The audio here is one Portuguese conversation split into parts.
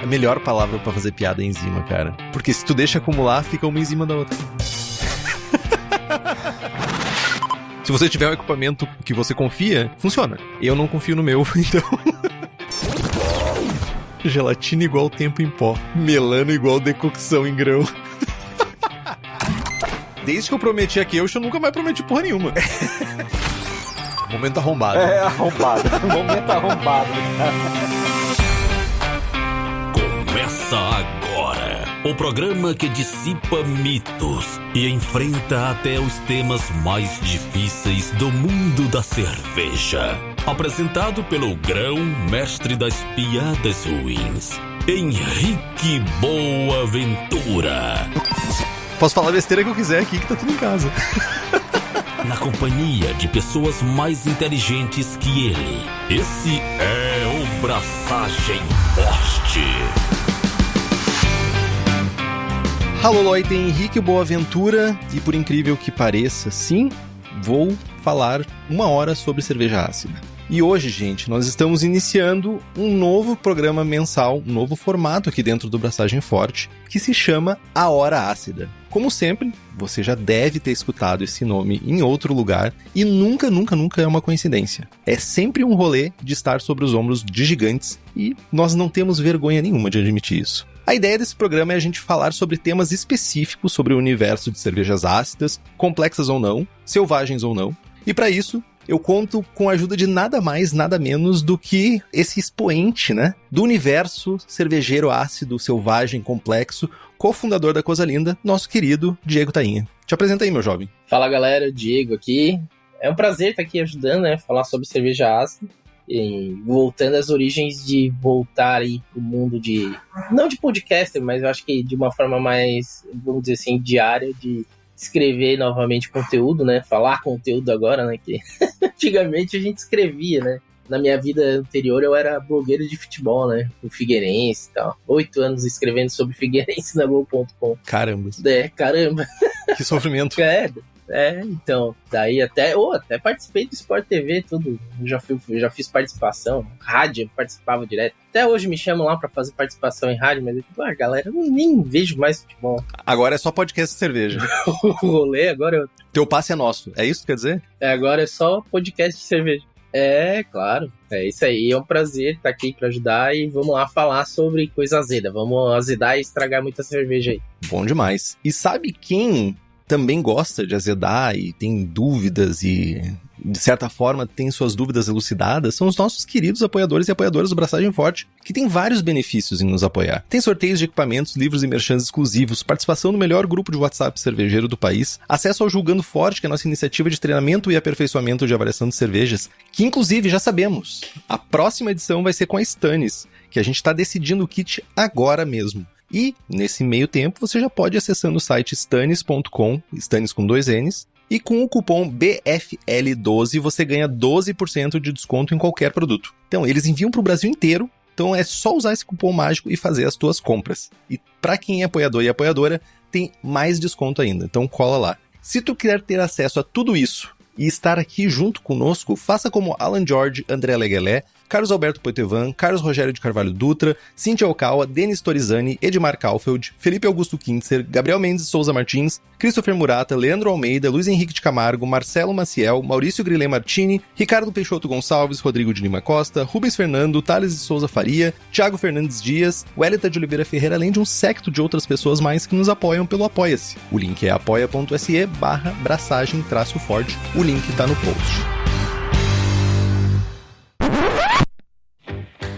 A melhor palavra pra fazer piada é enzima, cara. Porque se tu deixa acumular, fica uma em cima da outra. Se você tiver um equipamento que você confia, funciona. Eu não confio no meu, então... Gelatina igual tempo em pó. Melano igual decocção em grão. Desde que eu prometi a Keush, eu nunca mais prometi porra nenhuma. Momento arrombado. Arrombado. Momento arrombado. Começa agora o programa que dissipa mitos e enfrenta até os temas mais difíceis do mundo da cerveja. Apresentado pelo grão-mestre das piadas ruins, Henrique Boaventura. Posso falar a besteira que eu quiser aqui, que tá tudo em casa. Na companhia de pessoas mais inteligentes que ele. Esse é o Braçagem Forte. Alô, Loite, Henrique Boaventura. E por incrível que pareça, sim, vou falar 1 hora sobre cerveja ácida. E hoje, gente, nós estamos iniciando um novo programa mensal, um novo formato aqui dentro do Braçagem Forte, que se chama A Hora Ácida. Como sempre, você já deve ter escutado esse nome em outro lugar e nunca é uma coincidência. É sempre um rolê de estar sobre os ombros de gigantes e nós não temos vergonha nenhuma de admitir isso. A ideia desse programa é a gente falar sobre temas específicos sobre o universo de cervejas ácidas, complexas ou não, selvagens ou não. E para isso, eu conto com a ajuda de nada mais, nada menos do que esse expoente, né, do universo cervejeiro ácido, selvagem, complexo, cofundador da Coisa Linda, nosso querido Diego Tainha. Te apresenta aí, meu jovem. Fala, galera, Diego aqui. É um prazer estar aqui ajudando, né, falar sobre cerveja ácida e voltando às origens de voltar aí pro mundo de, não de podcaster, mas eu acho que de uma forma mais, vamos dizer assim, diária, de escrever novamente conteúdo, né? Falar conteúdo agora, né? Que antigamente a gente escrevia, né? Na minha vida anterior eu era blogueiro de futebol, né? O Figueirense e tal. 8 anos escrevendo sobre Figueirense na Gol.com. Caramba. Caramba. Que sofrimento. Então, daí até participei do Sport TV, tudo, já fiz participação, rádio, participava direto. Até hoje me chamam lá pra fazer participação em rádio, mas galera, eu nem vejo mais futebol. Agora é só podcast de cerveja. O rolê agora... Teu passe é nosso, é isso que quer dizer? Agora é só podcast de cerveja. É, claro, é isso aí, é um prazer estar aqui pra ajudar e vamos lá falar sobre coisa azeda, vamos azedar e estragar muita cerveja aí. Bom demais. E sabe quem também gosta de azedar e tem dúvidas e, de certa forma, tem suas dúvidas elucidadas, são os nossos queridos apoiadores e apoiadoras do Braçagem Forte, que tem vários benefícios em nos apoiar. Tem sorteios de equipamentos, livros e merchans exclusivos, participação no melhor grupo de WhatsApp cervejeiro do país, acesso ao Julgando Forte, que é a nossa iniciativa de treinamento e aperfeiçoamento de avaliação de cervejas, que inclusive já sabemos, a próxima edição vai ser com a Stannis, que a gente está decidindo o kit agora mesmo. E, nesse meio tempo, você já pode ir acessando o site stannis.com, Stannis com 2 N's, e com o cupom BFL12 você ganha 12% de desconto em qualquer produto. Então, eles enviam para o Brasil inteiro, então é só usar esse cupom mágico e fazer as tuas compras. E para quem é apoiador e apoiadora, tem mais desconto ainda, então cola lá. Se tu quer ter acesso a tudo isso e estar aqui junto conosco, faça como Alan George, André Leguelé, Carlos Alberto Poitevin, Carlos Rogério de Carvalho Dutra, Cíntia Okawa, Denis Torizani, Edmar Kaufeld, Felipe Augusto Kintzer, Gabriel Mendes Souza Martins, Christopher Murata, Leandro Almeida, Luiz Henrique de Camargo, Marcelo Maciel, Maurício Grillet Martini, Ricardo Peixoto Gonçalves, Rodrigo de Lima Costa, Rubens Fernando, Thales de Souza Faria, Thiago Fernandes Dias, Wellington de Oliveira Ferreira, além de um séquito de outras pessoas mais que nos apoiam pelo Apoia-se. O link é apoia.se/braçagem-forte. O link tá no post.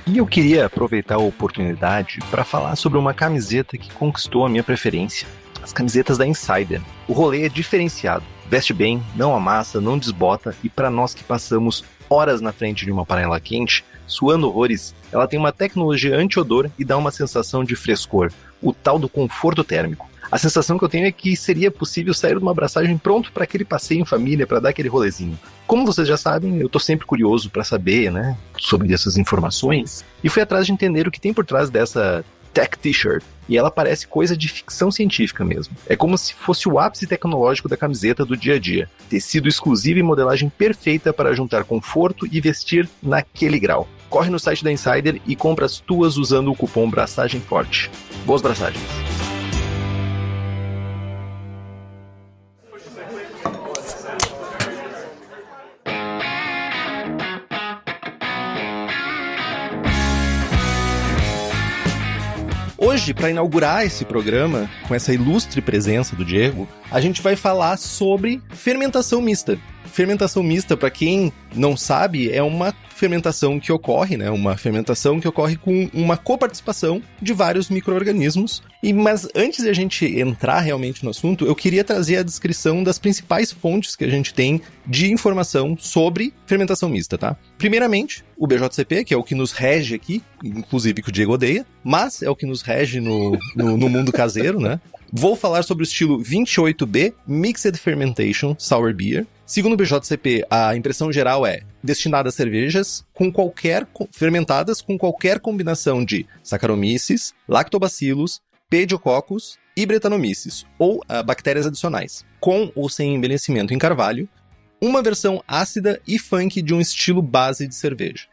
E eu queria aproveitar a oportunidade para falar sobre uma camiseta que conquistou a minha preferência. As camisetas da Insider. O rolê é diferenciado. Veste bem, não amassa, não desbota e para nós que passamos horas na frente de uma panela quente, suando horrores, ela tem uma tecnologia anti-odor e dá uma sensação de frescor, o tal do conforto térmico. A sensação que eu tenho é que seria possível sair de uma abraçagem pronto para aquele passeio em família, para dar aquele rolezinho. Como vocês já sabem, eu tô sempre curioso para saber, né, sobre essas informações, e fui atrás de entender o que tem por trás dessa Tech T-shirt. E ela parece coisa de ficção científica mesmo. É como se fosse o ápice tecnológico da camiseta do dia a dia. Tecido exclusivo e modelagem perfeita para juntar conforto e vestir naquele grau. corre no site da Insider e compra as tuas usando o cupom Braçagem Forte. Boas braçagens! Hoje, para inaugurar esse programa, com essa ilustre presença do Diego, a gente vai falar sobre fermentação mista. Fermentação mista, para quem não sabe, é uma fermentação que ocorre, né? Uma fermentação que ocorre com uma coparticipação de vários micro-organismos. Mas antes de a gente entrar realmente no assunto, eu queria trazer a descrição das principais fontes que a gente tem de informação sobre fermentação mista, tá? Primeiramente, o BJCP, que é o que nos rege aqui, inclusive que o Diego odeia, mas é o que nos rege no mundo caseiro, né? Vou falar sobre o estilo 28B Mixed Fermentation Sour Beer. Segundo o BJCP, a impressão geral é destinada a cervejas fermentadas com qualquer combinação de Saccharomyces, Lactobacillus, Pediococcus e Brettanomyces, ou bactérias adicionais, com ou sem envelhecimento em carvalho, uma versão ácida e funk de um estilo base de cerveja.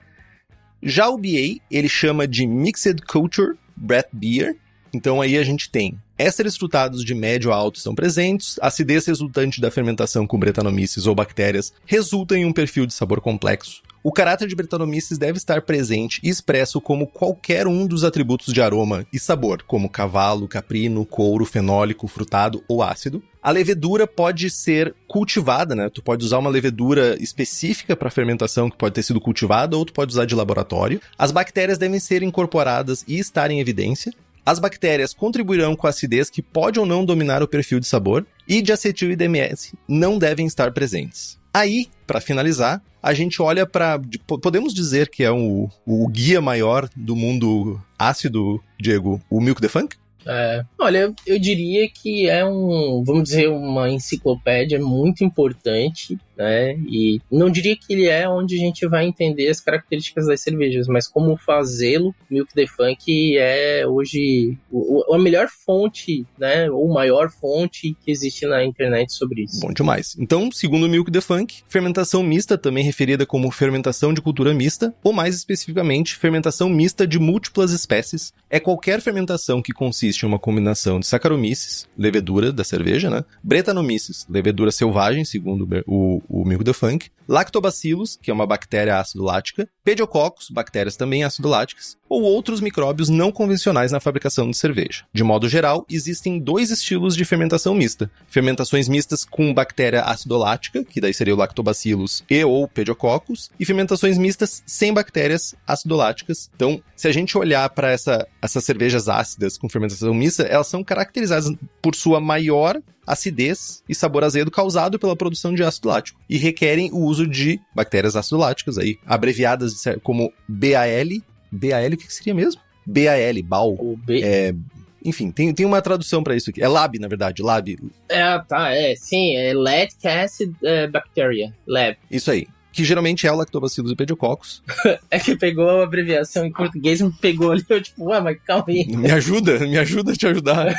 Já o BA, ele chama de Mixed Culture Brett Beer. Então aí a gente tem ésteres frutados de médio a alto estão presentes, a acidez resultante da fermentação com Brettanomyces ou bactérias resulta em um perfil de sabor complexo. O caráter de Brettanomyces deve estar presente e expresso como qualquer um dos atributos de aroma e sabor, como cavalo, caprino, couro, fenólico, frutado ou ácido. A levedura pode ser cultivada, né? Tu pode usar uma levedura específica para fermentação que pode ter sido cultivada ou tu pode usar de laboratório. As bactérias devem ser incorporadas e estar em evidência. As bactérias contribuirão com a acidez que pode ou não dominar o perfil de sabor e de acetil e DMS não devem estar presentes. Aí, para finalizar, a gente olha para... Podemos dizer que é o guia maior do mundo ácido, Diego, o Milk the Funk? Olha, eu diria que é vamos dizer, uma enciclopédia muito importante, né? E não diria que ele é onde a gente vai entender as características das cervejas, mas como fazê-lo. Milk the Funk é hoje a melhor fonte, né? Ou maior fonte que existe na internet sobre isso. Bom demais. Então, segundo o Milk the Funk, fermentação mista, também referida como fermentação de cultura mista, ou mais especificamente, fermentação mista de múltiplas espécies, é qualquer fermentação que consiste em uma combinação de Saccharomyces, levedura da cerveja, né? Brettanomyces, levedura selvagem, segundo o Milk the Funk, Lactobacillus, que é uma bactéria ácido-lática, Pediococcus, bactérias também ácido-láticas, ou outros micróbios não convencionais na fabricação de cerveja. De modo geral, existem dois estilos de fermentação mista. Fermentações mistas com bactéria ácido-lática, que daí seria o Lactobacillus e ou Pediococcus, e fermentações mistas sem bactérias ácido-láticas. Então, se a gente olhar para essas cervejas ácidas com fermentação mista, elas são caracterizadas por sua maior acidez e sabor azedo causado pela produção de ácido lático e requerem o uso de bactérias ácido-láticas, aí, abreviadas como BAL. BAL, o que seria mesmo? BAL, BAL. Enfim, tem uma tradução para isso aqui. É LAB, na verdade, LAB. Sim, é Lactic Acid Bacteria, LAB. Isso aí. Que geralmente é o Lactobacillus e Pediococcus. É que pegou a abreviação em português e me pegou ali, eu tipo, mas calma aí. Me ajuda a te ajudar.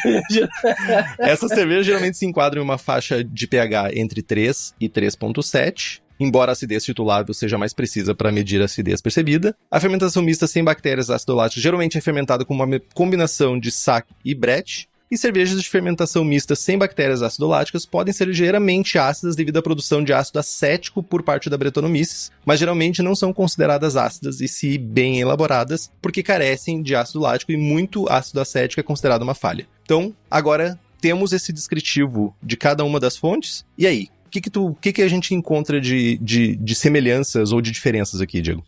Essa cerveja geralmente se enquadra em uma faixa de pH entre 3 e 3,7, embora a acidez titulável seja mais precisa para medir a acidez percebida. A fermentação mista sem bactérias ácido-láticas geralmente é fermentada com uma combinação de sac e brete, e cervejas de fermentação mista sem bactérias ácido-láticas podem ser ligeiramente ácidas devido à produção de ácido acético por parte da Brettanomyces, mas geralmente não são consideradas ácidas e, se bem elaboradas, porque carecem de ácido lático e muito ácido acético é considerado uma falha. Então, agora temos esse descritivo de cada uma das fontes. E aí? O que a gente encontra de semelhanças ou de diferenças aqui, Diego?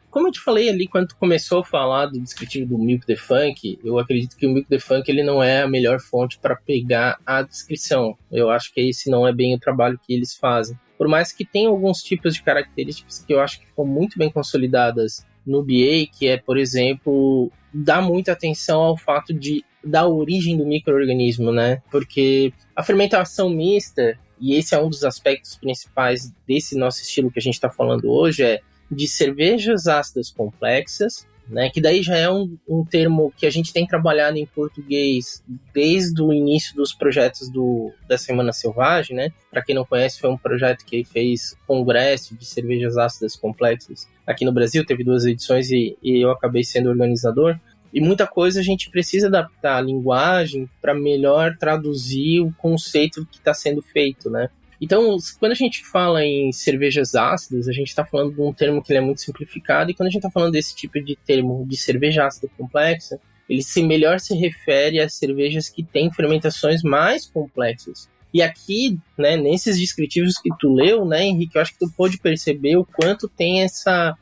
Como eu te falei ali, quando tu começou a falar do descritivo do Milk the Funk, eu acredito que o Milk the Funk ele não é a melhor fonte para pegar a descrição. Eu acho que esse não é bem o trabalho que eles fazem. Por mais que tenha alguns tipos de características que eu acho que ficam muito bem consolidadas no BA, que é, por exemplo, dar muita atenção ao fato da origem do micro-organismo, né? Porque a fermentação mista, e esse é um dos aspectos principais desse nosso estilo que a gente está falando hoje, é de cervejas ácidas complexas, né? Que daí já é um termo que a gente tem trabalhado em português desde o início dos projetos da Semana Selvagem, né? Para quem não conhece, foi um projeto que fez congresso de cervejas ácidas complexas aqui no Brasil, teve 2 edições e eu acabei sendo organizador. E muita coisa a gente precisa adaptar a linguagem para melhor traduzir o conceito que está sendo feito, né? Então, quando a gente fala em cervejas ácidas, a gente está falando de um termo que ele é muito simplificado, e quando a gente está falando desse tipo de termo de cerveja ácida complexa, ele melhor se refere a cervejas que têm fermentações mais complexas. E aqui, né, nesses descritivos que tu leu, né, Henrique, eu acho que tu pôde perceber o quanto tem essa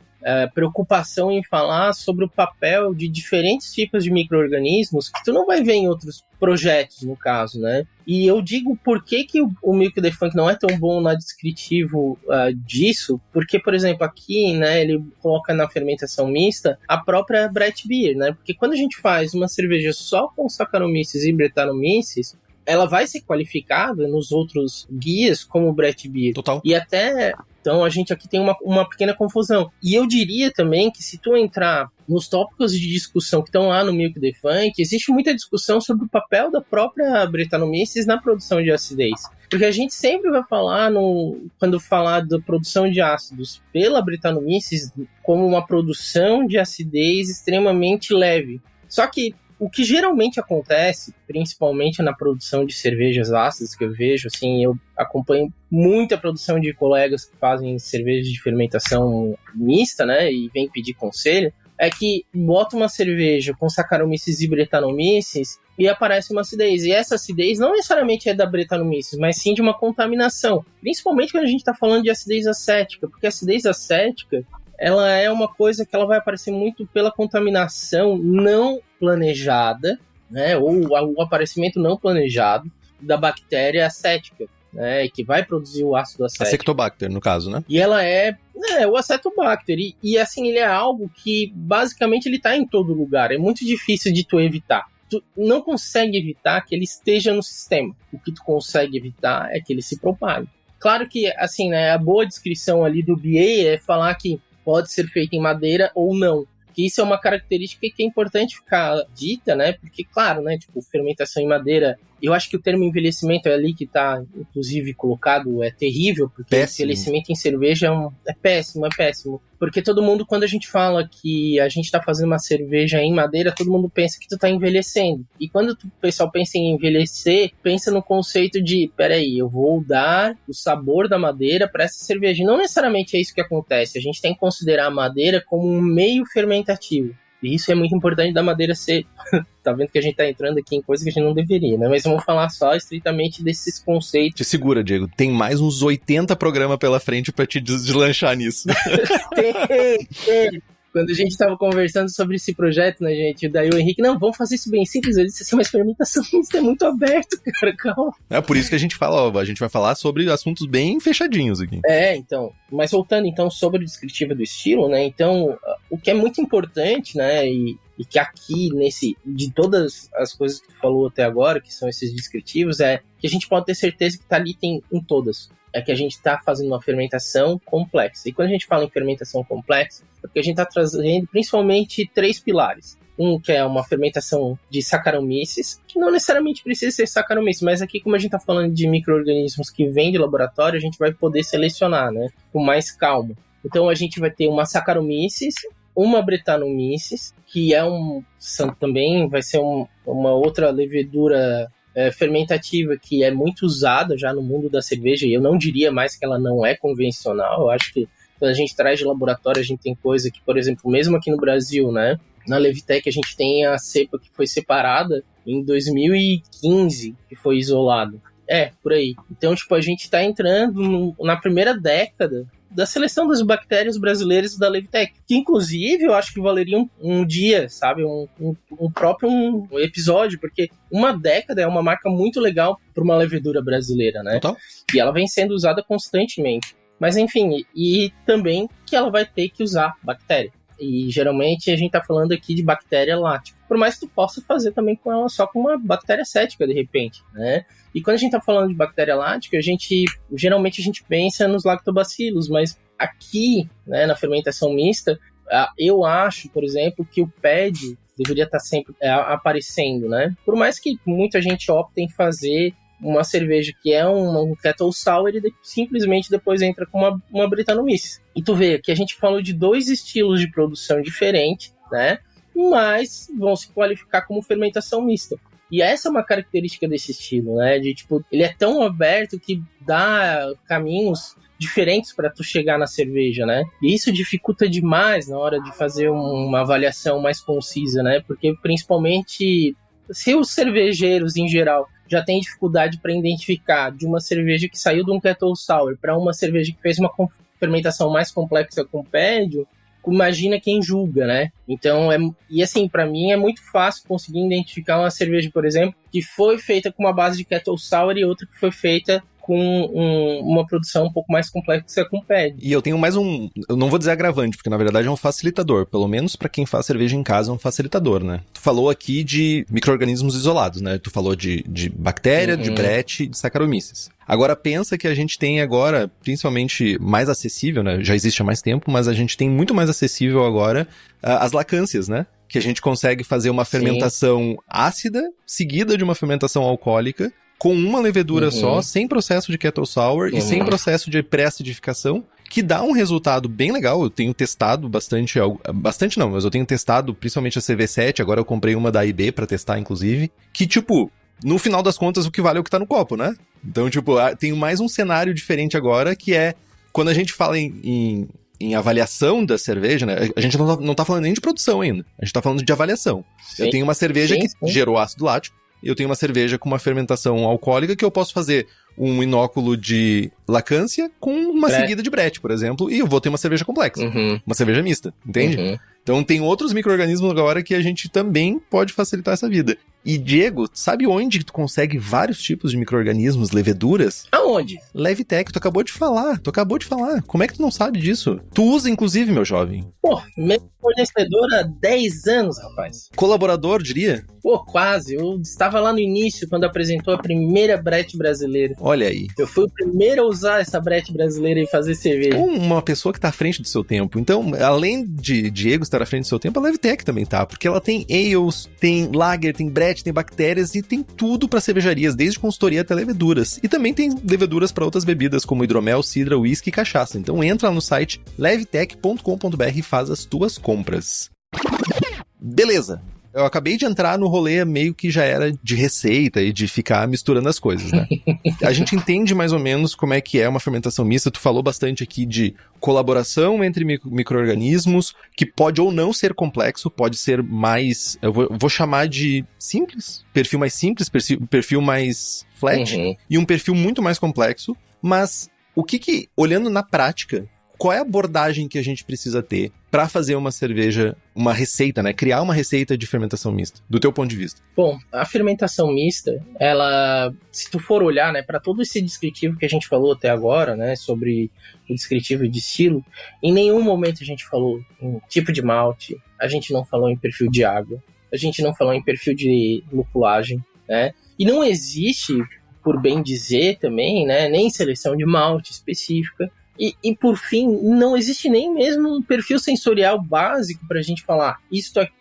preocupação em falar sobre o papel de diferentes tipos de micro-organismos que tu não vai ver em outros projetos, no caso, né? E eu digo por que o Milk the Funk não é tão bom na descritivo disso, porque, por exemplo, aqui, né, ele coloca na fermentação mista a própria Brett Beer, né? Porque quando a gente faz uma cerveja só com Saccharomyces e Brettanomyces, ela vai ser qualificada nos outros guias como Brett Beer. Total. E até... Então a gente aqui tem uma pequena confusão. E eu diria também que se tu entrar nos tópicos de discussão que estão lá no Milk the Funk, existe muita discussão sobre o papel da própria Brettanomyces na produção de acidez. Porque a gente sempre vai falar, quando falar da produção de ácidos pela Brettanomyces, como uma produção de acidez extremamente leve. Só que o que geralmente acontece, principalmente na produção de cervejas ácidas, que eu vejo, assim, eu acompanho muita produção de colegas que fazem cervejas de fermentação mista, né, e vêm pedir conselho, é que bota uma cerveja com Saccharomyces e Brettanomyces e aparece uma acidez. E essa acidez não necessariamente é da Brettanomyces, mas sim de uma contaminação. Principalmente quando a gente está falando de acidez acética, porque a acidez acética, ela é uma coisa que ela vai aparecer muito pela contaminação não planejada, né, ou o aparecimento não planejado da bactéria acética, né, que vai produzir o ácido acético. Acetobacter, no caso, né? E ela é o Acetobacter. E assim, ele é algo que, basicamente, ele está em todo lugar. É muito difícil de tu evitar. Tu não consegue evitar que ele esteja no sistema. O que tu consegue evitar é que ele se propague. Claro que, assim, né, a boa descrição ali do BA é falar que pode ser feito em madeira ou não. Que isso é uma característica que é importante ficar dita, né? Porque, claro, né, tipo, fermentação em madeira, eu acho que o termo envelhecimento é ali que está, inclusive, colocado, é terrível, porque péssimo. Envelhecimento em cerveja é péssimo. Porque todo mundo, quando a gente fala que a gente está fazendo uma cerveja em madeira, todo mundo pensa que tu está envelhecendo. E quando o pessoal pensa em envelhecer, pensa no conceito de, peraí, eu vou dar o sabor da madeira para essa cerveja. E não necessariamente é isso que acontece. A gente tem que considerar a madeira como um meio fermentativo. E isso é muito importante da madeira ser... Tá vendo que a gente tá entrando aqui em coisa que a gente não deveria, né? Mas vamos falar só estritamente desses conceitos. Te segura, Diego. Tem mais uns 80 programas pela frente pra te deslanchar nisso. Tem. Quando a gente tava conversando sobre esse projeto, né, gente? Daí o Henrique, não, vamos fazer isso bem simples. Eu disse assim, mas fermentação isso é muito aberto, cara, calma. É por isso que a gente fala, ó, a gente vai falar sobre assuntos bem fechadinhos aqui. Então. Mas voltando, então, sobre o descritivo do estilo, né? Então, o que é muito importante, né, e que aqui, de todas as coisas que tu falou até agora, que são esses descritivos, é que a gente pode ter certeza que tá ali tem em todas. É que a gente está fazendo uma fermentação complexa. E quando a gente fala em fermentação complexa, é porque a gente está trazendo principalmente 3 pilares. Um que é uma fermentação de Saccharomyces, que não necessariamente precisa ser Saccharomyces, mas aqui, como a gente está falando de micro-organismos que vêm de laboratório, a gente vai poder selecionar, né, com mais calma. Então a gente vai ter uma Saccharomyces, uma Brettanomyces, que também vai ser uma outra levedura fermentativa que é muito usada já no mundo da cerveja, e eu não diria mais que ela não é convencional. Eu acho que quando a gente traz de laboratório, a gente tem coisa que, por exemplo, mesmo aqui no Brasil, né, na Levitec a gente tem a cepa que foi separada em 2015, que foi isolado. Por aí. Então, tipo, a gente está entrando na primeira década da seleção das bactérias brasileiras da Levitec, que inclusive eu acho que valeria um dia, sabe, um próprio episódio, porque uma década é uma marca muito legal para uma levedura brasileira, né? Total. E ela vem sendo usada constantemente. Mas enfim, e também que ela vai ter que usar bactéria. E geralmente a gente tá falando aqui de bactéria lática. Por mais que tu possa fazer também com ela só com uma bactéria acética, de repente, né? E quando a gente tá falando de bactéria lática, geralmente a gente pensa nos lactobacilos, mas aqui, né, na fermentação mista, Eu acho, por exemplo, que o pad deveria estar sempre aparecendo, né? Por mais que muita gente opte em fazer uma cerveja que é um Kettle Sour e simplesmente depois entra com uma Brettanomyces. E tu vê que a gente falou de 2 estilos de produção diferentes, né? Mas vão se qualificar como fermentação mista. E essa é uma característica desse estilo, né? De tipo, ele é tão aberto que dá caminhos diferentes para tu chegar na cerveja, né? E isso dificulta demais na hora de fazer uma avaliação mais concisa, né? Porque principalmente se os cervejeiros em geral já têm dificuldade para identificar de uma cerveja que saiu de um Kettle Sour para uma cerveja que fez uma fermentação mais complexa com pédio, imagina quem julga, né? Então, e assim, para mim é muito fácil conseguir identificar uma cerveja, por exemplo, que foi feita com uma base de Kettle Sour e outra que foi feita com uma produção um pouco mais complexa com pad. E eu tenho mais eu não vou dizer agravante, porque na verdade é um facilitador, pelo menos para quem faz cerveja em casa é um facilitador, né? Tu falou aqui de micro-organismos isolados, né? Tu falou de bactéria, de Brett, de Saccharomyces. Agora pensa que a gente tem agora, principalmente mais acessível, né? Já existe há mais tempo, mas a gente tem muito mais acessível agora as lacâncias, né? Que a gente consegue fazer uma fermentação ácida, seguida de uma fermentação alcoólica, com uma levedura só, sem processo de Kettle Sour e sem processo de pré-acidificação, que dá um resultado bem legal. Eu tenho testado bastante não, mas eu tenho testado principalmente a CV7, agora eu comprei uma da IB pra testar, inclusive, que tipo, no final das contas o que vale é o que tá no copo, né? Então, tipo, tem mais um cenário diferente agora, que é, quando a gente fala em avaliação da cerveja, né? A gente não tá falando nem de produção ainda, a gente tá falando de avaliação. Sim. Eu tenho uma cerveja que gerou ácido lático, eu tenho uma cerveja com uma fermentação alcoólica que eu posso fazer um inóculo de lacância com uma seguida de Brett, por exemplo, e eu vou ter uma cerveja complexa, uma cerveja mista, entende? Então tem outros micro-organismos agora que a gente também pode facilitar essa vida. E, Diego, sabe onde tu consegue vários tipos de micro-organismos, leveduras? Aonde? Levitec, tu acabou de falar. Como é que tu não sabe disso? Tu usa, inclusive, meu jovem. Pô, meu fornecedor há 10 anos, rapaz. Colaborador, diria? Pô, quase. Eu estava lá no início, quando apresentou a primeira Brett brasileira. Olha aí. Eu fui o primeiro a usar essa Brett brasileira e fazer cerveja. Uma pessoa que tá à frente do seu tempo. Então, além de Diego estar à frente do seu tempo, a Levitec também tá. Porque ela tem ales, tem lager, tem Brett, tem bactérias e tem tudo para cervejarias, desde consultoria até leveduras. E também tem leveduras para outras bebidas, como hidromel, cidra, whisky e cachaça. Então entra lá no site levitec.com.br e faz as tuas compras. Beleza. Eu acabei de entrar no rolê meio que já era de receita e de ficar misturando as coisas, né? A gente entende mais ou menos como é que é uma fermentação mista. Tu falou bastante aqui de colaboração entre micro-organismos, que pode ou não ser complexo, pode ser mais... Eu vou chamar de simples, perfil mais simples, perfil mais flat, e um perfil muito mais complexo. Mas o que olhando na prática, qual é a abordagem que a gente precisa ter para fazer uma cerveja, uma receita, né? Criar uma receita de fermentação mista, do teu ponto de vista? Bom, a fermentação mista, ela, se tu for olhar, né, para todo esse descritivo que a gente falou até agora, né, sobre o descritivo de estilo, em nenhum momento a gente falou em tipo de malte, a gente não falou em perfil de água, a gente não falou em perfil de lupulagem, né? E não existe, por bem dizer também, né, nem seleção de malte específica. E por fim, não existe nem mesmo um perfil sensorial básico para a gente falar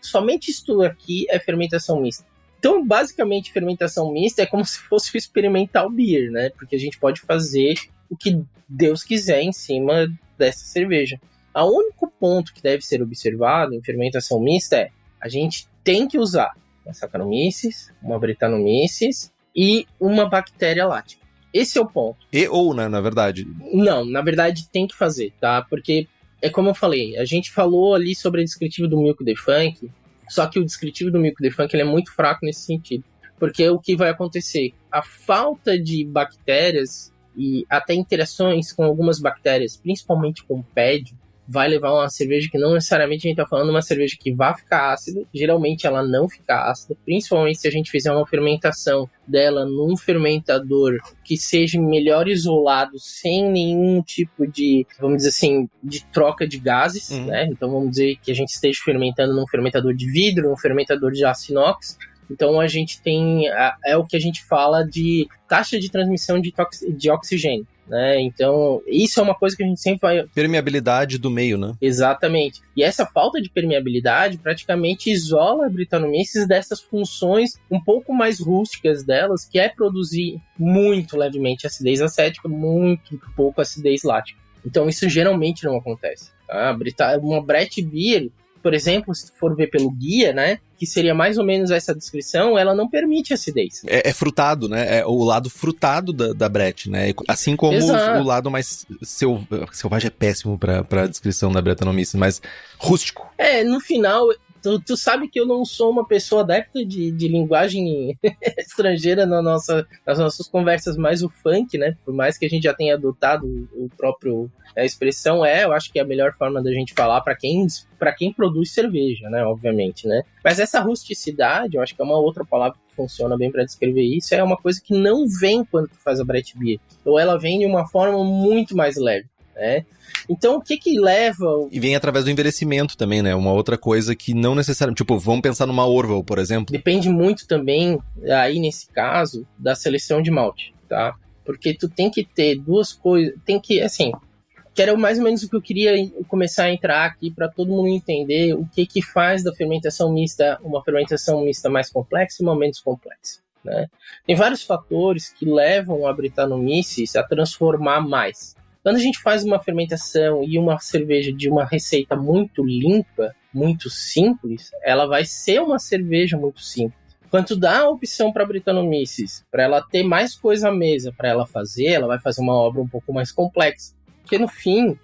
somente isto aqui é fermentação mista. Então, basicamente, fermentação mista é como se fosse o experimental beer, né? Porque a gente pode fazer o que Deus quiser em cima dessa cerveja. O único ponto que deve ser observado em fermentação mista é a gente tem que usar uma Saccharomyces, uma Brettanomyces e uma bactéria lática. Esse é o ponto. Né, na verdade? Não, na verdade tem que fazer, tá? Porque, é como eu falei, a gente falou ali sobre o descritivo do Milk the Funk, só que o descritivo do Milk the Funk ele é muito fraco nesse sentido. Porque o que vai acontecer? A falta de bactérias e até interações com algumas bactérias, principalmente com o pédio, vai levar uma cerveja que não necessariamente a gente está falando uma cerveja que vai ficar ácida. Geralmente ela não fica ácida, principalmente se a gente fizer uma fermentação dela num fermentador que seja melhor isolado, sem nenhum tipo de, vamos dizer assim, de troca de gases, né? Então vamos dizer que a gente esteja fermentando num fermentador de vidro, num fermentador de aço inox. Então a gente tem, é o que a gente fala de taxa de transmissão de oxigênio. né? Então, isso é uma coisa que a gente sempre vai... Permeabilidade do meio, né? Exatamente. E essa falta de permeabilidade praticamente isola a Brettanomyces dessas funções um pouco mais rústicas delas, que é produzir muito levemente acidez acética, muito pouco acidez lática. Então, isso geralmente não acontece. Tá? Uma Brett Beer, por exemplo, se for ver pelo guia, né, que seria mais ou menos essa descrição, ela não permite acidez. É frutado, né? É o lado frutado da Brett, né? Assim como o lado mais selvagem é péssimo pra descrição da Brettanomyces, mas rústico. No final... Tu sabe que eu não sou uma pessoa adepta de linguagem estrangeira nas nossas conversas, mais o funk, né? Por mais que a gente já tenha adotado a expressão, eu acho que é a melhor forma da gente falar para quem produz cerveja, né? Obviamente, né? Mas essa rusticidade, eu acho que é uma outra palavra que funciona bem para descrever isso, é uma coisa que não vem quando tu faz a Brett Beer. Ou ela vem de uma forma muito mais leve, né? Então, o que leva... E vem através do envelhecimento também, né? Uma outra coisa que não necessariamente... Tipo, vamos pensar numa Orval, por exemplo. Depende muito também, aí nesse caso, da seleção de malte, tá? Porque tu tem que ter duas coisas... Tem que, assim... Que era mais ou menos o que eu queria começar a entrar aqui para todo mundo entender o que faz da fermentação mista uma fermentação mista mais complexa e uma menos complexa, né? Tem vários fatores que levam a Brettanomyces a transformar mais. Quando a gente faz uma fermentação e uma cerveja de uma receita muito limpa, muito simples, ela vai ser uma cerveja muito simples. Quando tu dá a opção para a Brettanomyces, para ela ter mais coisa à mesa para ela vai fazer uma obra um pouco mais complexa. Porque no fim,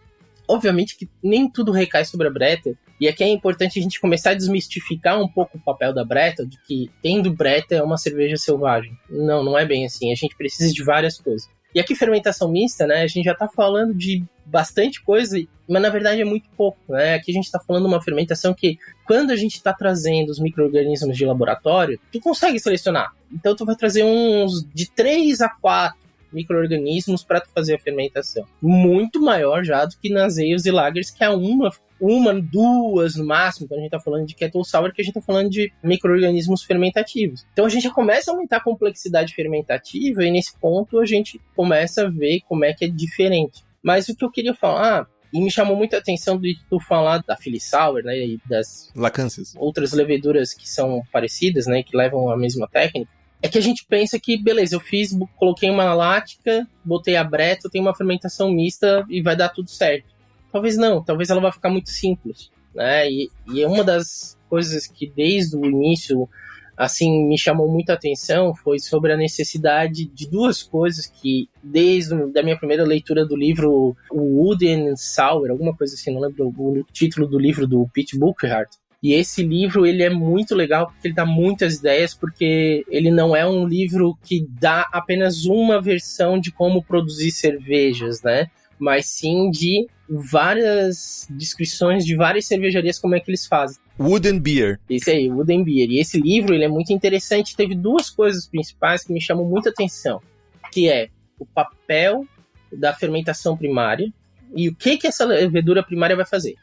obviamente que nem tudo recai sobre a Bretta, e aqui é importante a gente começar a desmistificar um pouco o papel da Bretta, de que tendo Bretta é uma cerveja selvagem. Não é bem assim, a gente precisa de várias coisas. E aqui, fermentação mista, né, a gente já está falando de bastante coisa, mas na verdade é muito pouco, né? Aqui a gente está falando de uma fermentação que, quando a gente está trazendo os micro-organismos de laboratório, tu consegue selecionar. Então tu vai trazer uns de 3 a 4 micro-organismos para tu fazer a fermentação. Muito maior já do que nas ales e lagers, que é uma, duas no máximo, quando a gente tá falando de kettle sour, que a gente tá falando de micro-organismos fermentativos. Então a gente já começa a aumentar a complexidade fermentativa e nesse ponto a gente começa a ver como é que é diferente. Mas o que eu queria falar, e me chamou muita atenção de tu falar da Philly Sour, né, e das lacâncias, outras leveduras que são parecidas, né, que levam a mesma técnica, é que a gente pensa que, beleza, coloquei uma lática, botei a Bretta, eu tenho uma fermentação mista e vai dar tudo certo. Talvez não, talvez ela vai ficar muito simples, né? E é uma das coisas que desde o início, assim, me chamou muita atenção foi sobre a necessidade de duas coisas que, desde a minha primeira leitura do livro, o Wood and Sour, alguma coisa assim, não lembro o título do livro do Pete Buchert. E esse livro, ele é muito legal porque ele dá muitas ideias, porque ele não é um livro que dá apenas uma versão de como produzir cervejas, né? Mas sim de várias descrições de várias cervejarias, como é que eles fazem. Wood and Beer. Isso aí, Wood and Beer. E esse livro, ele é muito interessante. Teve duas coisas principais que me chamam muita atenção, que é o papel da fermentação primária e o que essa levedura primária vai fazer.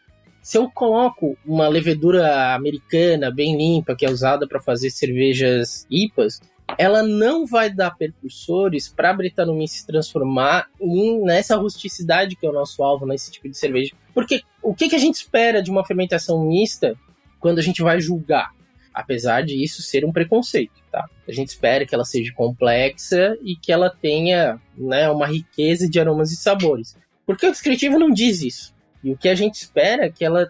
Se eu coloco uma levedura americana bem limpa, que é usada para fazer cervejas IPAs, ela não vai dar percursores para a Brettanomyces se transformar nessa rusticidade que é o nosso alvo nesse tipo de cerveja. Porque o que a gente espera de uma fermentação mista quando a gente vai julgar? Apesar de isso ser um preconceito, tá? A gente espera que ela seja complexa e que ela tenha, né, uma riqueza de aromas e sabores. Porque o descritivo não diz isso. E o que a gente espera é que ela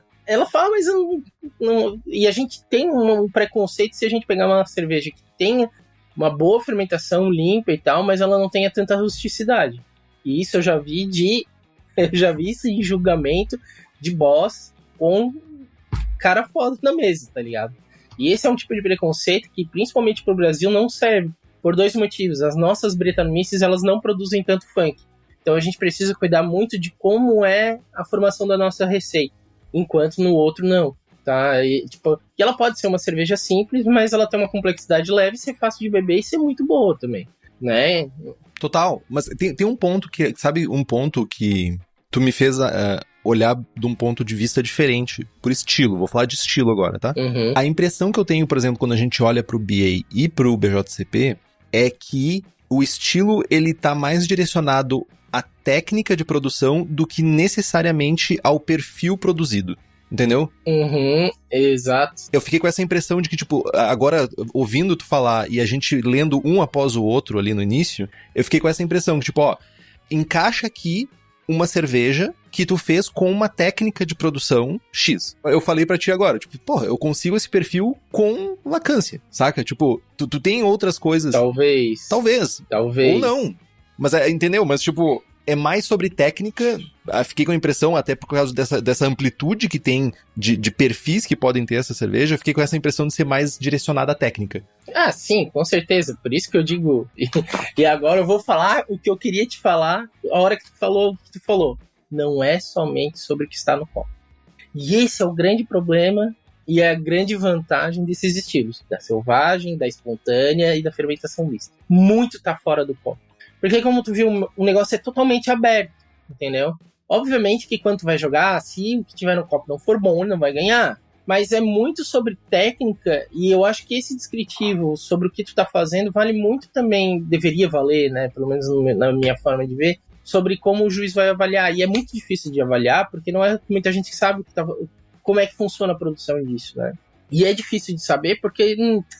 fala, mas não... E a gente tem um preconceito se a gente pegar uma cerveja que tenha uma boa fermentação limpa e tal, mas ela não tenha tanta rusticidade. E isso eu já vi isso em julgamento de boss com cara foda na mesa, tá ligado? E esse é um tipo de preconceito que, principalmente pro Brasil, não serve. Por dois motivos. As nossas Brettanomyces, elas não produzem tanto funk. Então a gente precisa cuidar muito de como é a formação da nossa receita, enquanto no outro não, tá? E ela pode ser uma cerveja simples, mas ela tem uma complexidade leve, ser fácil de beber e ser muito boa também, né? Total, mas tem um ponto que, sabe, um ponto que tu me fez olhar de um ponto de vista diferente, por estilo, vou falar de estilo agora, tá? Uhum. A impressão que eu tenho, por exemplo, quando a gente olha pro BA e pro BJCP, é que o estilo, ele tá mais direcionado à técnica de produção do que necessariamente ao perfil produzido. Entendeu? Exato. Eu fiquei com essa impressão de que, tipo, agora, ouvindo tu falar e a gente lendo um após o outro ali no início, eu fiquei com essa impressão que, tipo, ó, encaixa aqui uma cerveja que tu fez com uma técnica de produção X. Eu falei pra ti agora, tipo, porra, eu consigo esse perfil com lacância, saca? Tipo, tu tem outras coisas... Talvez. Ou não. Mas, entendeu? Mas, tipo... É mais sobre técnica, fiquei com a impressão, até por causa dessa amplitude que tem de perfis que podem ter essa cerveja, eu fiquei com essa impressão de ser mais direcionada à técnica. Ah, sim, com certeza, por isso que eu digo, e agora eu vou falar o que eu queria te falar, a hora que tu falou, não é somente sobre o que está no copo. E esse é o grande problema e a grande vantagem desses estilos, da selvagem, da espontânea e da fermentação mista. Muito tá fora do copo. Porque, como tu viu, o negócio é totalmente aberto, entendeu? Obviamente que quando tu vai jogar, se o que tiver no copo não for bom, ele não vai ganhar. Mas é muito sobre técnica, e eu acho que esse descritivo sobre o que tu tá fazendo vale muito também, deveria valer, né? Pelo menos na minha forma de ver, sobre como o juiz vai avaliar. E é muito difícil de avaliar, porque não é muita gente que sabe como é que funciona a produção disso, né? E é difícil de saber porque,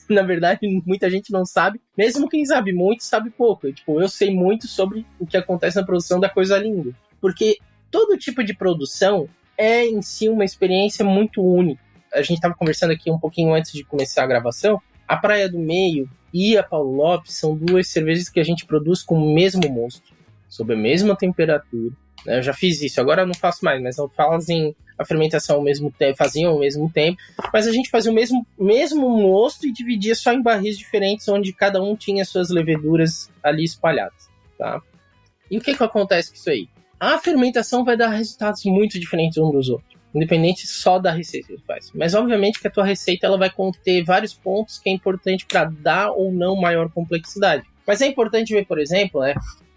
na verdade, muita gente não sabe. Mesmo quem sabe muito, sabe pouco. Eu sei muito sobre o que acontece na produção da coisa linda. Porque todo tipo de produção é, em si, uma experiência muito única. A gente estava conversando aqui um pouquinho antes de começar a gravação. A Praia do Meio e a Paulo Lopes são duas cervejas que a gente produz com o mesmo mosto, sob a mesma temperatura. Eu já fiz isso, agora eu não faço mais, mas fazem a fermentação ao mesmo tempo, faziam ao mesmo tempo, mas a gente fazia o mesmo mosto e dividia só em barris diferentes, onde cada um tinha suas leveduras ali espalhadas, tá? E o que acontece com isso aí? A fermentação vai dar resultados muito diferentes um dos outros, independente só da receita que você faz. Mas obviamente que a tua receita ela vai conter vários pontos que é importante para dar ou não maior complexidade. Mas é importante ver, por exemplo,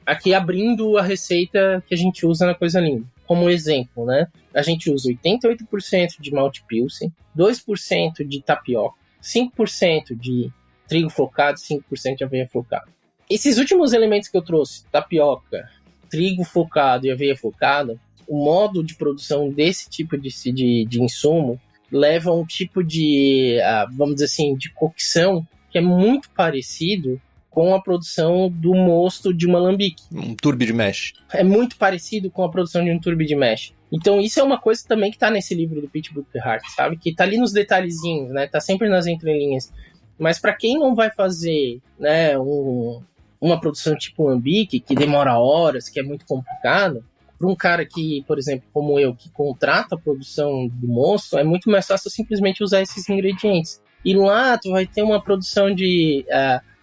aqui abrindo a receita que a gente usa na Coisa Linda. Como exemplo, né? A gente usa 88% de malte pilsen, 2% de tapioca, 5% de trigo flocado e 5% de aveia flocada. Esses últimos elementos que eu trouxe, tapioca, trigo flocado e aveia flocada, o modo de produção desse tipo de insumo leva a um tipo de, vamos dizer assim, de cocção que é muito parecido com a produção do mosto de uma alambique. Um turbi de mash. É muito parecido com a produção de um turbi de mash. Então isso é uma coisa também que tá nesse livro do Pete Bookerhart, sabe? Que tá ali nos detalhezinhos, né? Tá sempre nas entrelinhas. Mas para quem não vai fazer, né, uma produção tipo alambique, que demora horas, que é muito complicado, para um cara que, por exemplo, como eu, que contrata a produção do mosto, é muito mais fácil simplesmente usar esses ingredientes. E lá tu vai ter uma produção de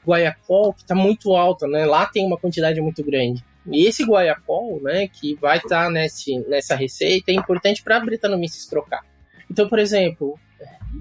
guaiacol que está muito alta, né? Lá tem uma quantidade muito grande. E esse guaiacol, né, que vai estar nessa receita, é importante para a Brettanomyces trocar. Então, por exemplo,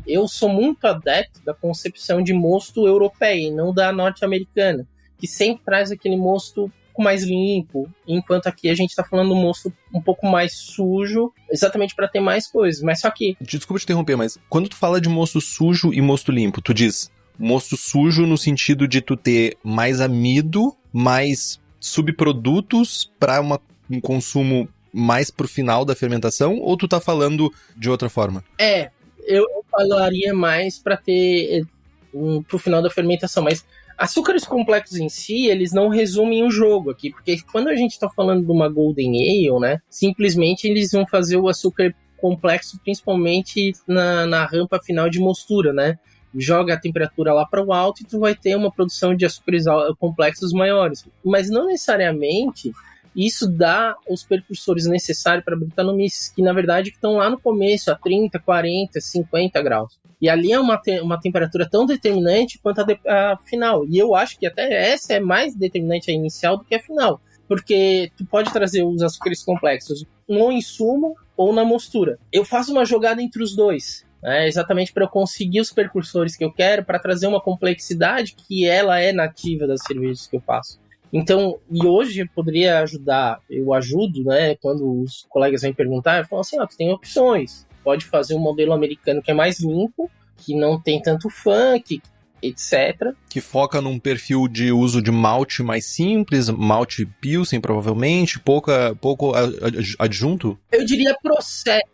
eu sou muito adepto da concepção de mosto europeia, e não da norte-americana, que sempre traz aquele mosto um pouco mais limpo, enquanto aqui a gente está falando do mosto um pouco mais sujo, exatamente para ter mais coisas. Mas só que... Desculpa te interromper, mas quando tu fala de mosto sujo e mosto limpo, tu diz mosto sujo no sentido de tu ter mais amido, mais subprodutos para um consumo mais pro final da fermentação, ou tu tá falando de outra forma? Eu falaria mais para ter pro final da fermentação, mas açúcares complexos em si, eles não resumem o jogo aqui, porque quando a gente tá falando de uma Golden Ale, né, simplesmente eles vão fazer o açúcar complexo principalmente na rampa final de mostura, né? Joga a temperatura lá para o alto e tu vai ter uma produção de açúcares complexos maiores. Mas não necessariamente isso dá os precursores necessários para a Brettanomyces, que na verdade estão lá no começo, a 30, 40, 50 graus. E ali é uma temperatura tão determinante quanto a final. E eu acho que até essa é mais determinante a inicial do que a final. Porque tu pode trazer os açúcares complexos no insumo ou na mostura. Eu faço uma jogada entre os dois. Exatamente para eu conseguir os precursores que eu quero, para trazer uma complexidade que ela é nativa das cervejas que eu faço. Então, e hoje eu poderia ajudar, eu ajudo, né, quando os colegas vêm perguntar, eu falo assim, tu tem opções, pode fazer um modelo americano que é mais limpo, que não tem tanto funk, etc. Que foca num perfil de uso de malte mais simples, malte Pilsen, provavelmente, pouco adjunto? Eu diria processo.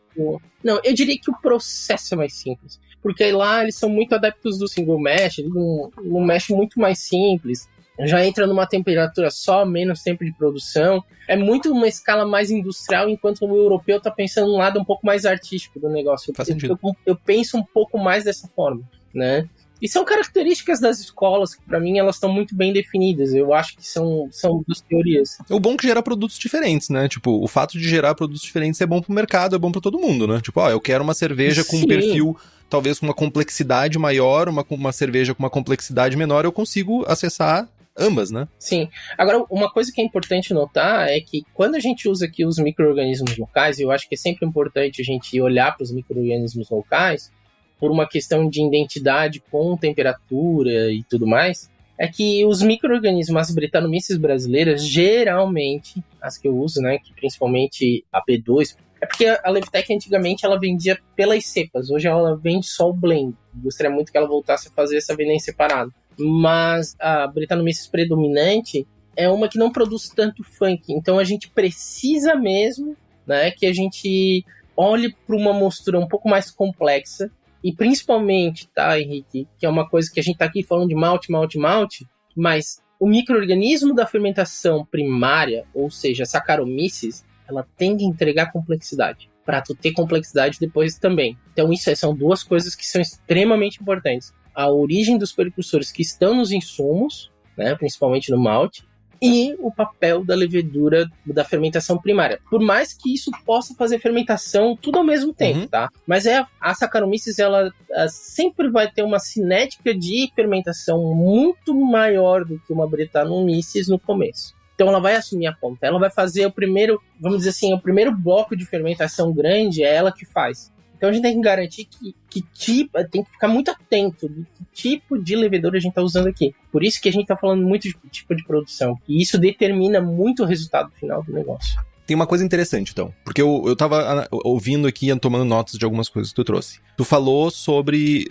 Não, eu diria que o processo é mais simples. Porque lá eles são muito adeptos do single mash, um mash muito mais simples. Já entra numa temperatura só, menos tempo de produção. É muito uma escala mais industrial, enquanto o europeu tá pensando num lado um pouco mais artístico do negócio. Faz sentido. Eu penso um pouco mais dessa forma, né? E são características das escolas que, pra mim, elas estão muito bem definidas. Eu acho que são duas teorias. O bom é que gera produtos diferentes, né? Tipo, o fato de gerar produtos diferentes é bom pro mercado, é bom pra todo mundo, né? Tipo, eu quero uma cerveja com um perfil, talvez com uma complexidade maior, uma cerveja com uma complexidade menor, eu consigo acessar ambas, né? Sim. Agora, uma coisa que é importante notar é que quando a gente usa aqui os micro-organismos locais, eu acho que é sempre importante a gente olhar para os micro-organismos locais por uma questão de identidade com temperatura e tudo mais, é que os micro-organismos, as Brettanomyces brasileiras, geralmente, as que eu uso, né, que principalmente a B2, é porque a Levtech antigamente ela vendia pelas cepas, hoje ela vende só o blend. Gostaria muito que ela voltasse a fazer essa venda em separado. Mas a Brettanomyces predominante é uma que não produz tanto funk, então a gente precisa mesmo, né, que a gente olhe para uma mostura um pouco mais complexa, e principalmente, tá, Henrique, que é uma coisa que a gente tá aqui falando de malte, mas o micro-organismo da fermentação primária, ou seja, a Saccharomyces, ela tende a entregar complexidade, para tu ter complexidade depois também. Então isso são duas coisas que são extremamente importantes. A origem dos precursores que estão nos insumos, né, principalmente no malte, e o papel da levedura da fermentação primária. Por mais que isso possa fazer fermentação tudo ao mesmo tempo, tá? Mas a Saccharomyces, ela sempre vai ter uma cinética de fermentação muito maior do que uma Brettanomyces no começo. Então ela vai assumir a ponta, ela vai fazer o primeiro, vamos dizer assim, o primeiro bloco de fermentação grande é ela que faz. Então a gente tem que garantir que tipo, tem que ficar muito atento de que tipo de levedura a gente está usando aqui. Por isso que a gente está falando muito de tipo de produção. E isso determina muito o resultado final do negócio. Tem uma coisa interessante, então. Porque eu tava ouvindo aqui e tomando notas de algumas coisas que tu trouxe. Tu falou sobre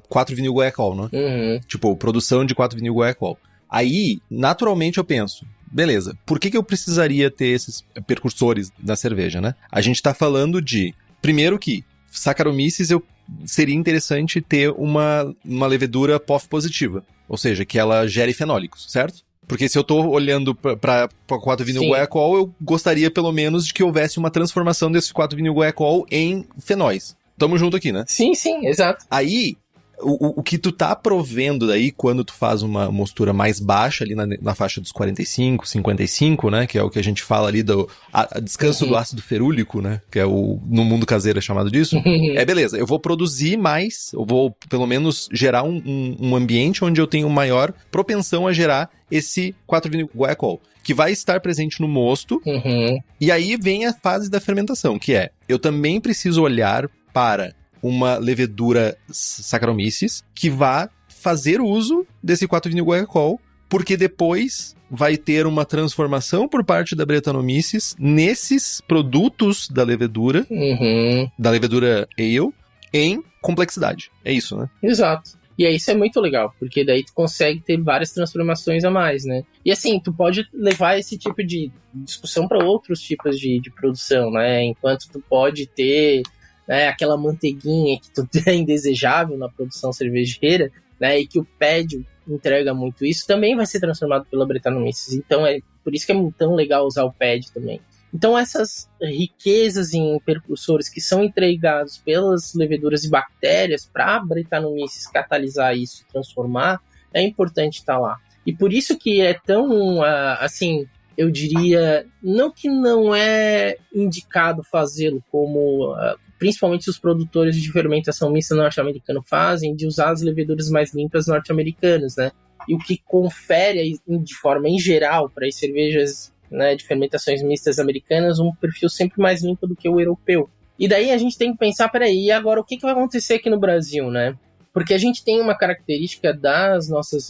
4-vinil-guaiacol, né? Uhum. Tipo, produção de 4-vinil-guaiacol. Aí, naturalmente, eu penso, beleza, por que eu precisaria ter esses precursores da cerveja, né? A gente tá falando de, primeiro que Saccharomyces seria interessante ter uma levedura POF positiva, ou seja, que ela gere fenólicos, certo? Porque se eu tô olhando para 4-vinil-guaiacol, eu gostaria pelo menos de que houvesse uma transformação desse 4-vinil-guaiacol em fenóis. Tamo junto aqui, né? Sim, exato. Aí, o que tu tá provendo daí, quando tu faz uma mostura mais baixa ali na faixa dos 45, 55, né? Que é o que a gente fala ali do descanso do ácido ferúlico, né? Que é no mundo caseiro é chamado disso. Beleza, eu vou produzir mais, eu vou pelo menos gerar um ambiente onde eu tenho maior propensão a gerar esse 4-vinil-guaiacol, que vai estar presente no mosto. E aí vem a fase da fermentação, que é, eu também preciso olhar para uma levedura Saccharomyces que vá fazer uso desse 4-vinil-guaiacol, porque depois vai ter uma transformação por parte da Brettanomyces nesses produtos da levedura ale, em complexidade. É isso, né? Exato. E aí isso é muito legal, porque daí tu consegue ter várias transformações a mais, né? E assim, tu pode levar esse tipo de discussão para outros tipos de produção, né? Enquanto tu pode ter aquela manteiguinha que tu é indesejável na produção cervejeira, né, e que o PED entrega muito isso, também vai ser transformado pela Brettanomyces. Então é por isso que é tão legal usar o PED também. Então essas riquezas em precursores que são entregados pelas leveduras e bactérias para a Brettanomyces catalisar isso, transformar, é importante estar lá. E por isso que é tão, assim, eu diria, não que não é indicado fazê-lo, como principalmente os produtores de fermentação mista norte-americano fazem, de usar as leveduras mais limpas norte-americanas, né? E o que confere, de forma em geral, para as cervejas, né, de fermentações mistas americanas, um perfil sempre mais limpo do que o europeu. E daí a gente tem que pensar, peraí, e agora o que vai acontecer aqui no Brasil, né? Porque a gente tem uma característica das nossas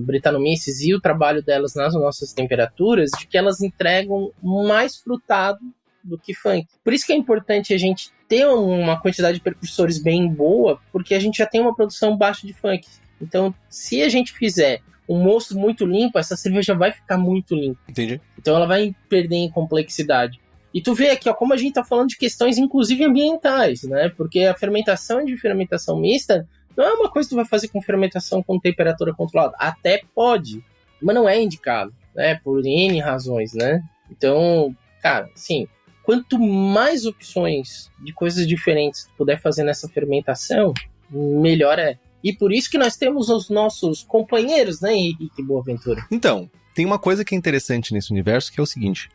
Brettanomyces e o trabalho delas nas nossas temperaturas, de que elas entregam mais frutado do que funk. Por isso que é importante a gente ter uma quantidade de precursores bem boa, porque a gente já tem uma produção baixa de funk. Então, se a gente fizer um mosto muito limpo, essa cerveja vai ficar muito limpa. Entendi. Então ela vai perder em complexidade. E tu vê aqui, ó, como a gente tá falando de questões, inclusive ambientais, né? Porque a fermentação de fermentação mista não é uma coisa que tu vai fazer com fermentação com temperatura controlada. Até pode, mas não é indicado, né? Por N razões, né? Então, cara, sim, quanto mais opções de coisas diferentes tu puder fazer nessa fermentação, melhor é. E por isso que nós temos os nossos companheiros, né, Henrique Boaventura? Então, tem uma coisa que é interessante nesse universo, que é o seguinte.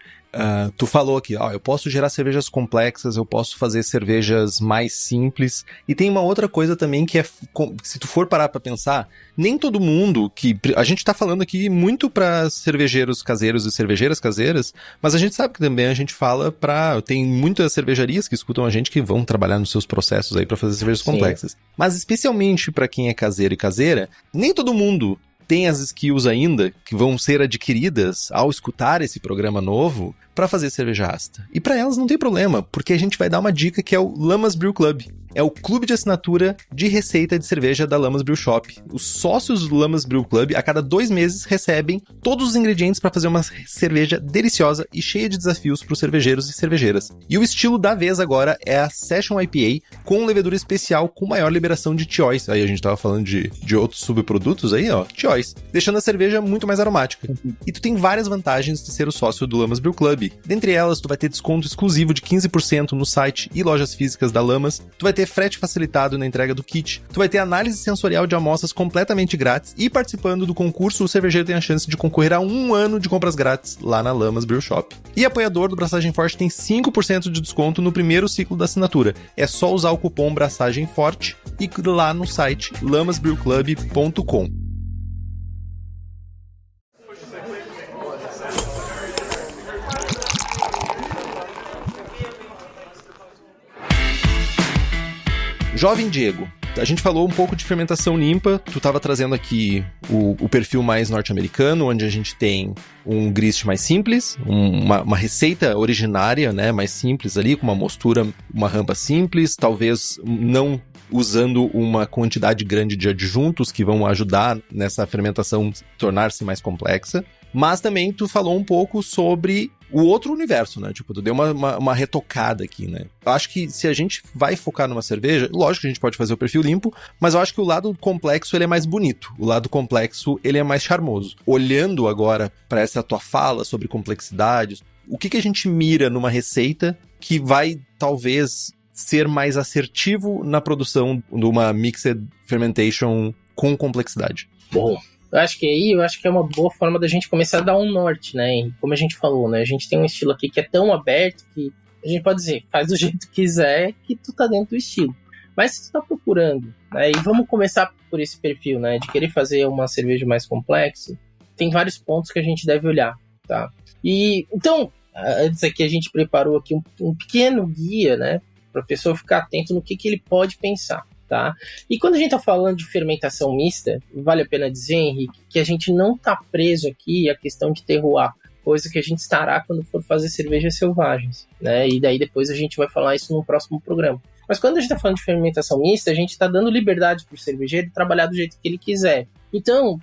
Tu falou aqui, eu posso gerar cervejas complexas, eu posso fazer cervejas mais simples. E tem uma outra coisa também que é, se tu for parar pra pensar, nem todo mundo que... A gente tá falando aqui muito pra cervejeiros caseiros e cervejeiras caseiras, mas a gente sabe que também a gente fala pra... Tem muitas cervejarias que escutam a gente que vão trabalhar nos seus processos aí pra fazer cervejas complexas. Mas especialmente pra quem é caseiro e caseira, nem todo mundo tem as skills ainda que vão ser adquiridas ao escutar esse programa novo para fazer cerveja ácida. E para elas não tem problema, porque a gente vai dar uma dica que é o Lamas Brew Club. É o clube de assinatura de receita de cerveja da Lamas Brew Shop. Os sócios do Lamas Brew Club, a cada 2 meses, recebem todos os ingredientes para fazer uma cerveja deliciosa e cheia de desafios para os cervejeiros e cervejeiras. E o estilo da vez agora é a Session IPA, com levedura especial com maior liberação de choice. Aí a gente tava falando de outros subprodutos aí, ó, choice, deixando a cerveja muito mais aromática. E tu tem várias vantagens de ser o sócio do Lamas Brew Club. Dentre elas, tu vai ter desconto exclusivo de 15% no site e lojas físicas da Lamas, tu vai ter frete facilitado na entrega do kit, tu vai ter análise sensorial de amostras completamente grátis e participando do concurso, o cervejeiro tem a chance de concorrer a 1 ano de compras grátis lá na Lamas Brew Shop. E apoiador do Braçagem Forte tem 5% de desconto no primeiro ciclo da assinatura. É só usar o cupom Braçagem Forte e lá no site lamasbrewclub.com. Jovem Diego, a gente falou um pouco de fermentação limpa, tu estava trazendo aqui o perfil mais norte-americano, onde a gente tem um grist mais simples, uma receita originária, né, mais simples ali, com uma mostura, uma rampa simples, talvez não usando uma quantidade grande de adjuntos que vão ajudar nessa fermentação tornar-se mais complexa. Mas também tu falou um pouco sobre o outro universo, né? Tipo, tu deu uma retocada aqui, né? Eu acho que se a gente vai focar numa cerveja, lógico que a gente pode fazer o perfil limpo, mas eu acho que o lado complexo, ele é mais bonito. O lado complexo, ele é mais charmoso. Olhando agora para essa tua fala sobre complexidades, o que a gente mira numa receita que vai, talvez, ser mais assertivo na produção de uma mixed fermentation com complexidade? Bom, eu acho que é uma boa forma da gente começar a dar um norte, né? Como a gente falou, né? A gente tem um estilo aqui que é tão aberto que a gente pode dizer, faz do jeito que quiser, que tu tá dentro do estilo. Mas se tu tá procurando, né? E vamos começar por esse perfil, né? De querer fazer uma cerveja mais complexa, tem vários pontos que a gente deve olhar, tá? E, então, antes aqui a gente preparou aqui um pequeno guia, né? Pra pessoa ficar atento no que ele pode pensar. Tá? E quando a gente está falando de fermentação mista, vale a pena dizer, Henrique, que a gente não está preso aqui à questão de terroir, coisa que a gente estará quando for fazer cervejas selvagens, né? E daí depois a gente vai falar isso no próximo programa. Mas quando a gente está falando de fermentação mista, a gente está dando liberdade para o cervejeiro trabalhar do jeito que ele quiser. Então,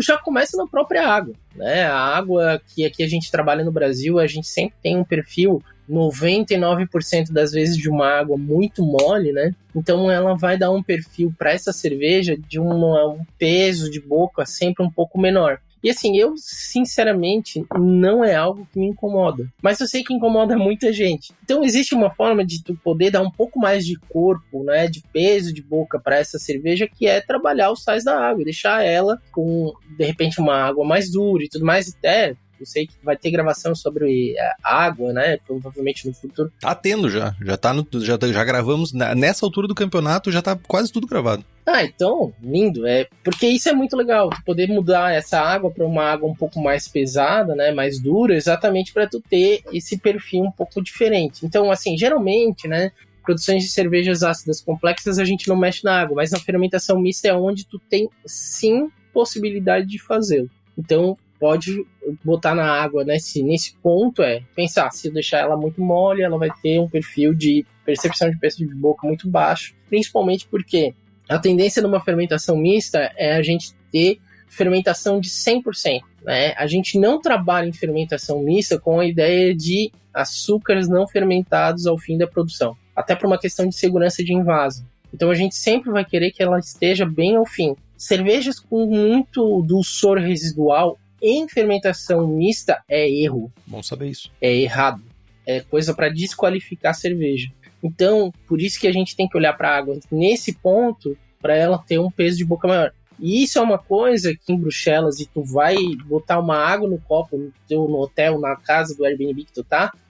já começa na própria água, né? A água que aqui a gente trabalha no Brasil, a gente sempre tem um perfil 99% das vezes de uma água muito mole, né? Então ela vai dar um perfil para essa cerveja de um peso de boca sempre um pouco menor. E assim, eu sinceramente não é algo que me incomoda, mas eu sei que incomoda muita gente. Então existe uma forma de tu poder dar um pouco mais de corpo, né, de peso de boca para essa cerveja, que é trabalhar os sais da água, deixar ela com, de repente, uma água mais dura e tudo mais. Até eu sei que vai ter gravação sobre água, né? Provavelmente no futuro. Tá tendo já. Já gravamos. Nessa altura do campeonato já tá quase tudo gravado. Ah, então, lindo. Porque isso é muito legal. Tu poder mudar essa água para uma água um pouco mais pesada, né? Mais dura, exatamente para tu ter esse perfil um pouco diferente. Então, assim, geralmente, né? Produções de cervejas ácidas complexas a gente não mexe na água, mas na fermentação mista é onde tu tem, sim, possibilidade de fazê-lo. Então, pode botar na água nesse ponto, pensar, se eu deixar ela muito mole, ela vai ter um perfil de percepção de peso de boca muito baixo, principalmente porque A tendência numa fermentação mista é a gente ter fermentação de 100%, né? A gente não trabalha em fermentação mista com a ideia de açúcares não fermentados ao fim da produção, até por uma questão de segurança de envase. Então a gente sempre vai querer que ela esteja bem ao fim. Cervejas com muito dulçor residual em fermentação mista é erro. Bom saber isso. É errado. É coisa para desqualificar a cerveja. Então, por isso que a gente tem que olhar para a água nesse ponto, para ela ter um peso de boca maior. E isso é uma coisa que em Bruxelas, e tu vai botar uma água no copo no hotel, na casa do Airbnb que tu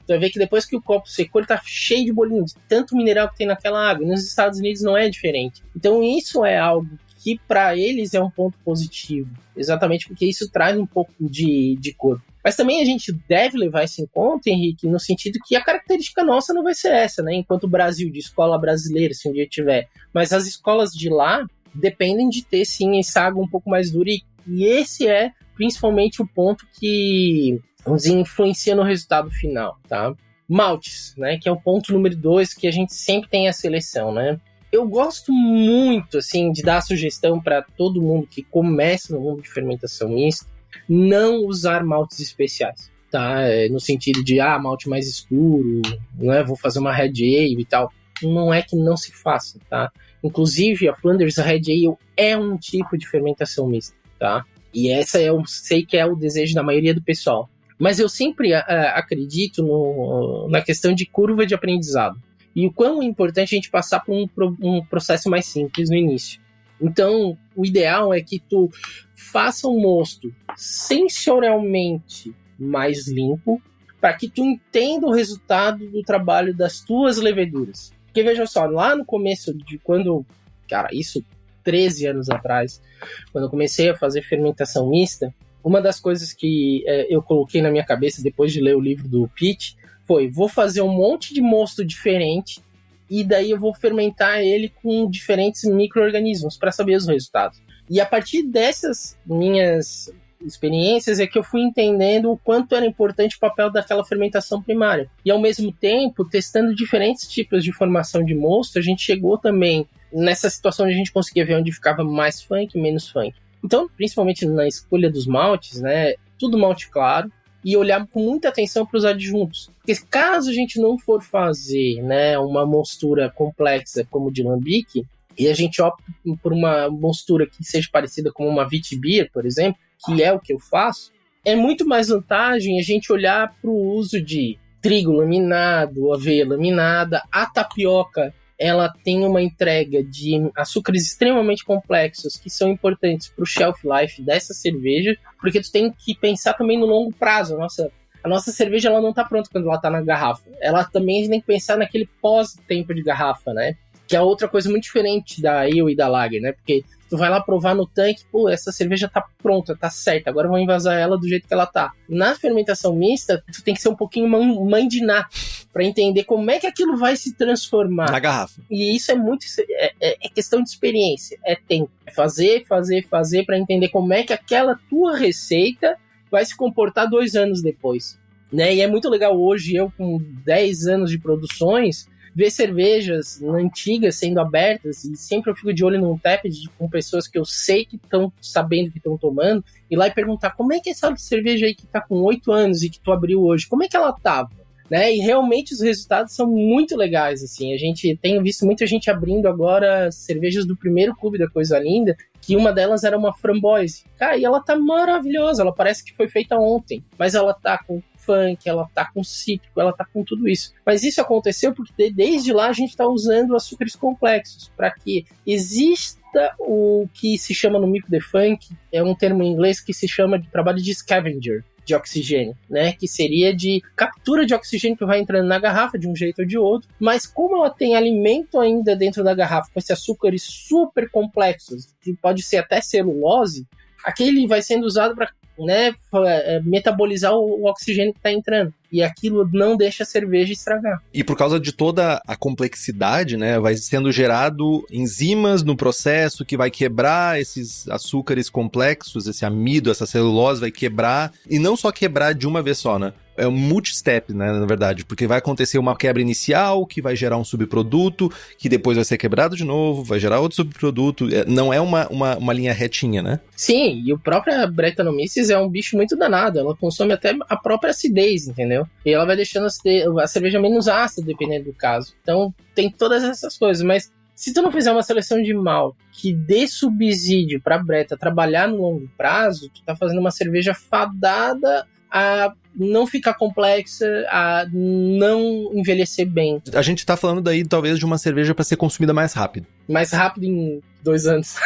vai ver que depois que o copo secou, ele tá cheio de bolinho, de tanto mineral que tem naquela água. E nos Estados Unidos não é diferente. Então isso é algo que para eles é um ponto positivo, exatamente porque isso traz um pouco de cor. Mas também a gente deve levar isso em conta, Henrique, no sentido que a característica nossa não vai ser essa, né? Enquanto o Brasil, de escola brasileira, se um dia tiver. Mas as escolas de lá dependem de ter, sim, essa água um pouco mais dura. E esse é, principalmente, o ponto que nos influencia no resultado final, tá? Maltes, né? Que é o ponto número 2, que a gente sempre tem a seleção, né? Eu gosto muito, assim, de dar a sugestão para todo mundo que começa no mundo de fermentação mista, não usar maltes especiais, tá? No sentido de, malte mais escuro, né? Vou fazer uma Red Ale e tal. Não é que não se faça, tá? Inclusive, a Flanders Red Ale é um tipo de fermentação mista, tá? E essa eu sei que é o desejo da maioria do pessoal. Mas eu sempre acredito na questão de curva de aprendizado. E o quão é importante a gente passar por um processo mais simples no início. Então, o ideal é que tu faça um mosto sensorialmente mais limpo, para que tu entenda o resultado do trabalho das tuas leveduras. Porque veja só, lá no começo de quando... Cara, isso 13 anos atrás, quando eu comecei a fazer fermentação mista, uma das coisas que eu coloquei na minha cabeça depois de ler o livro do Pitt foi, vou fazer um monte de mosto diferente e daí eu vou fermentar ele com diferentes micro-organismos para saber os resultados. E a partir dessas minhas experiências é que eu fui entendendo o quanto era importante o papel daquela fermentação primária. E ao mesmo tempo, testando diferentes tipos de formação de mosto, a gente chegou também nessa situação de a gente conseguia ver onde ficava mais funk e menos funk. Então, principalmente na escolha dos maltes, né, tudo malte claro, e olhar com muita atenção para os adjuntos. Porque caso a gente não for fazer, né, uma mostura complexa como de lambique, e a gente opta por uma mostura que seja parecida com uma Witbier, por exemplo, que é o que eu faço, é muito mais vantagem a gente olhar para o uso de trigo laminado, aveia laminada. A tapioca, ela tem uma entrega de açúcares extremamente complexos que são importantes para o shelf life dessa cerveja, porque tu tem que pensar também no longo prazo. A nossa cerveja ela não está pronta quando ela está na garrafa. Ela também tem que pensar naquele pós-tempo de garrafa, né? Que é outra coisa muito diferente da Ale e da Lager, né? Porque tu vai lá provar no tanque, pô, essa cerveja tá pronta, tá certa, agora eu vou envasar ela do jeito que ela tá. Na fermentação mista, tu tem que ser um pouquinho mãe de Ná, pra entender como é que aquilo vai se transformar. Na garrafa. E isso é muito... É questão de experiência, é tempo. É fazer pra entender como é que aquela tua receita vai se comportar 2 anos depois. Né? E é muito legal hoje, eu com 10 anos de produções, ver cervejas antigas sendo abertas, e sempre eu fico de olho num tapped com pessoas que eu sei que estão sabendo que estão tomando, e lá e perguntar como é que essa cerveja aí que tá com 8 anos e que tu abriu hoje, como é que ela tava? Né? E realmente os resultados são muito legais, assim, a gente tem visto muita gente abrindo agora cervejas do primeiro clube da Coisa Linda, que uma delas era uma framboise. Cara, e ela tá maravilhosa, ela parece que foi feita ontem, mas ela tá com funk, ela tá com cítrico, ela tá com tudo isso. Mas isso aconteceu porque desde lá a gente tá usando açúcares complexos, para que exista o que se chama no micro de funk, é um termo em inglês que se chama de trabalho de scavenger, de oxigênio, né? Que seria de captura de oxigênio que vai entrando na garrafa de um jeito ou de outro, mas como ela tem alimento ainda dentro da garrafa com esses açúcares super complexos, que pode ser até celulose, aquele vai sendo usado para, né, metabolizar o oxigênio que está entrando. E aquilo não deixa a cerveja estragar. E por causa de toda a complexidade, né, vai sendo gerado enzimas no processo que vai quebrar esses açúcares complexos, esse amido, essa celulose vai quebrar, e não só quebrar de uma vez só, né? um multi-step, né, na verdade, porque vai acontecer uma quebra inicial, que vai gerar um subproduto, que depois vai ser quebrado de novo, vai gerar outro subproduto, não é uma linha retinha, né? Sim, e o próprio Brettanomyces é um bicho muito danado, ela consome até a própria acidez, entendeu? E ela vai deixando a cerveja menos ácida, dependendo do caso. Então, tem todas essas coisas, mas se tu não fizer uma seleção de malte que dê subsídio pra Bretta trabalhar no longo prazo, tu tá fazendo uma cerveja fadada a não ficar complexa, a não envelhecer bem. A gente tá falando daí, talvez, de uma cerveja pra ser consumida mais rápido. Mais rápido em 2 anos.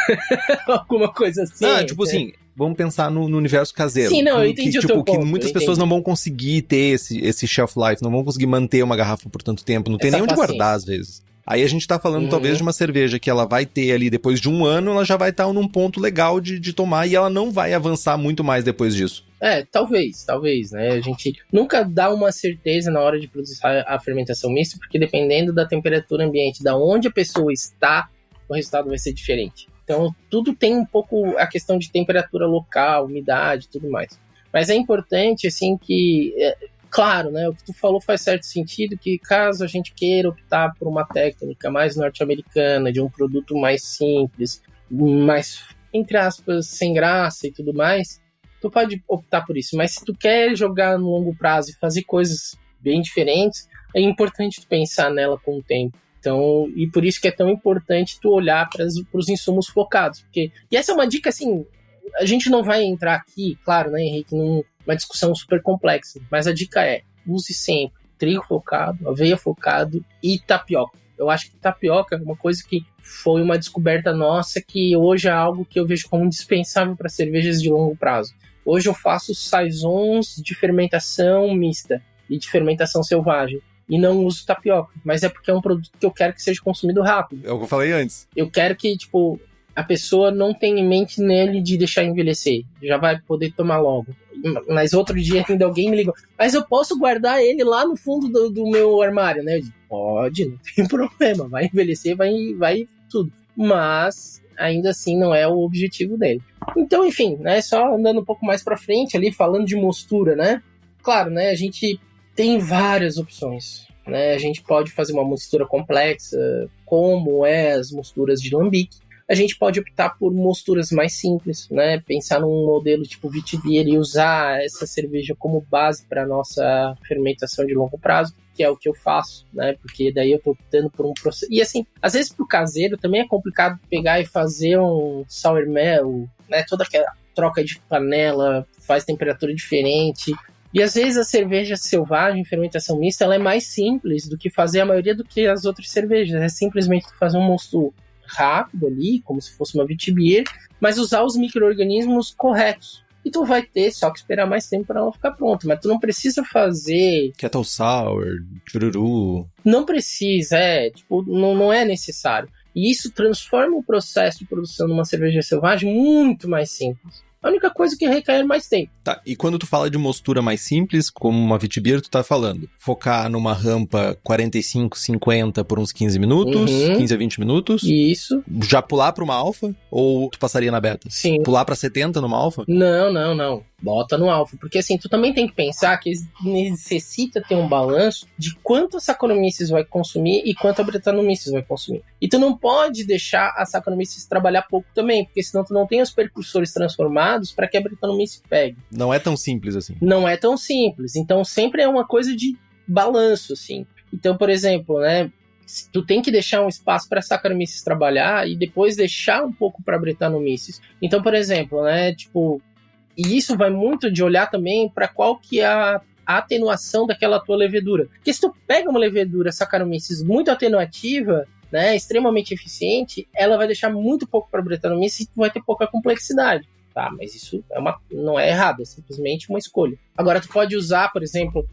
Alguma coisa assim. Tipo assim, vamos pensar no universo caseiro. Sim, não, eu entendi o teu ponto. Que muitas pessoas não vão conseguir ter esse shelf life, não vão conseguir manter uma garrafa por tanto tempo, não tem nem onde guardar, às vezes. Aí a gente tá falando, talvez, de uma cerveja que ela vai ter ali, depois de 1 ano, ela já vai estar num ponto legal de tomar e ela não vai avançar muito mais depois disso. Talvez, né? A gente nunca dá uma certeza na hora de produzir a fermentação mista, porque dependendo da temperatura ambiente, da onde a pessoa está, o resultado vai ser diferente. Então, tudo tem um pouco a questão de temperatura local, umidade e tudo mais. Mas é importante, assim, que... Claro, né, o que tu falou faz certo sentido, que caso a gente queira optar por uma técnica mais norte-americana, de um produto mais simples, mais, entre aspas, sem graça e tudo mais, tu pode optar por isso. Mas se tu quer jogar no longo prazo e fazer coisas bem diferentes, é importante tu pensar nela com o tempo. Então, e por isso que é tão importante tu olhar para os insumos focados. E essa é uma dica, assim, a gente não vai entrar aqui, claro, né, Henrique, uma discussão super complexa, mas a dica é, use sempre trigo focado, aveia focado e tapioca. Eu acho que tapioca é uma coisa que foi uma descoberta nossa, que hoje é algo que eu vejo como indispensável para cervejas de longo prazo. Hoje eu faço saisons de fermentação mista e de fermentação selvagem, e não uso tapioca, mas é porque é um produto que eu quero que seja consumido rápido. É o que eu falei antes. Eu quero que, a pessoa não tenha em mente nele de deixar envelhecer, já vai poder tomar logo. Mas outro dia ainda alguém me ligou, mas eu posso guardar ele lá no fundo do meu armário, né? Eu digo, pode, não tem problema, vai envelhecer, vai tudo. Mas ainda assim não é o objetivo dele. Então, enfim, né, só andando um pouco mais pra frente ali, falando de mostura, né? Claro, né, a gente tem várias opções, né? A gente pode fazer uma mostura complexa, como as mosturas de lambique. A gente pode optar por mosturas mais simples, né? Pensar num modelo tipo Witbier e usar essa cerveja como base para nossa fermentação de longo prazo, que é o que eu faço, né? Porque daí eu tô optando por um processo. E assim, às vezes pro caseiro também é complicado pegar e fazer um sour mel, né? Toda aquela troca de panela, faz temperatura diferente. E às vezes a cerveja selvagem, fermentação mista, ela é mais simples do que fazer a maioria do que as outras cervejas. É simplesmente fazer um mosto rápido ali, como se fosse uma Witbier, mas usar os micro-organismos corretos. E tu vai ter só que esperar mais tempo para ela ficar pronta, mas tu não precisa fazer... Kettle Sour, chururu... Não precisa, não é necessário. E isso transforma o processo de produção de uma cerveja selvagem muito mais simples. A única coisa que requer mais tempo. Tá, e quando tu fala de mostura mais simples, como uma Witbier, tu tá falando focar numa rampa 45, 50 por uns 15 minutos, 15 a 20 minutos. Isso. Já pular pra uma alfa? Ou tu passaria na beta? Sim. Pular pra 70 numa alfa? Não. Bota no alfa. Porque assim, tu também tem que pensar que necessita ter um balanço de quanto a Saccharomyces vai consumir e quanto a Brettanomyces vai consumir. E tu não pode deixar a Saccharomyces trabalhar pouco também, porque senão tu não tem os percursores transformados para que a Brettanomyces pegue. Não é tão simples assim. Não é tão simples. Então sempre é uma coisa de balanço, assim. Então, por exemplo, né, tu tem que deixar um espaço para Saccharomyces trabalhar e depois deixar um pouco para Brettanomyces. Então, por exemplo, né, e isso vai muito de olhar também para qual que é a atenuação daquela tua levedura. Porque se tu pega uma levedura Saccharomyces muito atenuativa, né, extremamente eficiente, ela vai deixar muito pouco para Brettanomyces e tu vai ter pouca complexidade. Tá, mas isso não é errado, é simplesmente uma escolha. Agora, tu pode usar, por exemplo,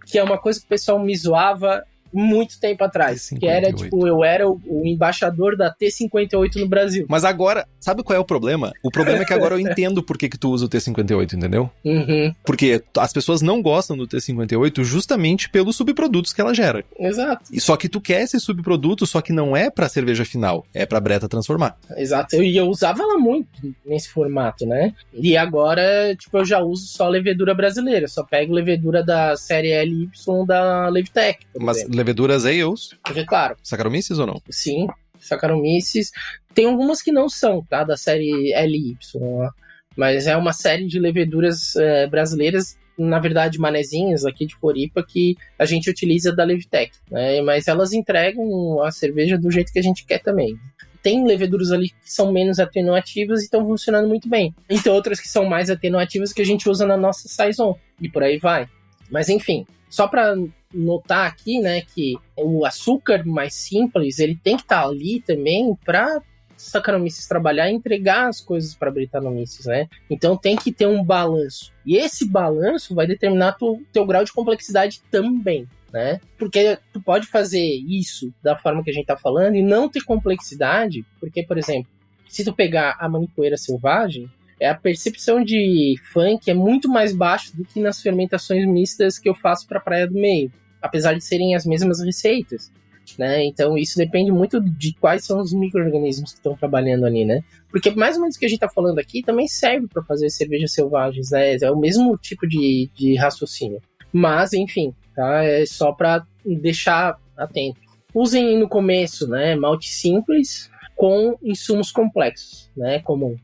que é uma coisa que o pessoal me zoava muito tempo atrás. T58. Que era, tipo, eu era o embaixador da T58 no Brasil. Mas agora, sabe qual é o problema? O problema é que agora eu entendo por que tu usa o T58, entendeu? Uhum. Porque as pessoas não gostam do T58 justamente pelos subprodutos que ela gera. Exato. E só que tu quer esse subproduto, só que não é pra cerveja final, é pra breta transformar. Exato. Eu usava ela muito nesse formato, né? E agora, tipo, eu já uso só levedura brasileira. Só pego levedura da série LY da Levtech, por Mas exemplo. leveduras ales, Porque, claro, Saccharomyces ou não? sim, Saccharomyces. Tem algumas que não são, tá? Da série LY, ó. Mas é uma série de leveduras brasileiras, na verdade, manezinhas aqui de Floripa, que a gente utiliza da Levtech, né? Mas elas entregam a cerveja do jeito que a gente quer também. Tem leveduras ali que são menos atenuativas e estão funcionando muito bem. E tem outras que são mais atenuativas que a gente usa na nossa Saison. E por aí vai. Mas enfim, só para notar aqui, né, que o açúcar mais simples, ele tem que estar ali também para Saccharomyces trabalhar e entregar as coisas para Brettanomyces, né? Então tem que ter um balanço. E esse balanço vai determinar teu grau de complexidade também, né? Porque tu pode fazer isso da forma que a gente tá falando e não ter complexidade, porque, por exemplo, se tu pegar a manipoeira selvagem, a percepção de funk é muito mais baixa do que nas fermentações mistas que eu faço para Praia do Meio, apesar de serem as mesmas receitas, né? Então isso depende muito de quais são os micro-organismos que estão trabalhando ali, né? Porque mais ou menos o que a gente tá falando aqui também serve para fazer cervejas selvagens, né? É o mesmo tipo de raciocínio. Mas, enfim, tá? É só para deixar atento. Usem no começo, né, malte simples com insumos complexos, né? Como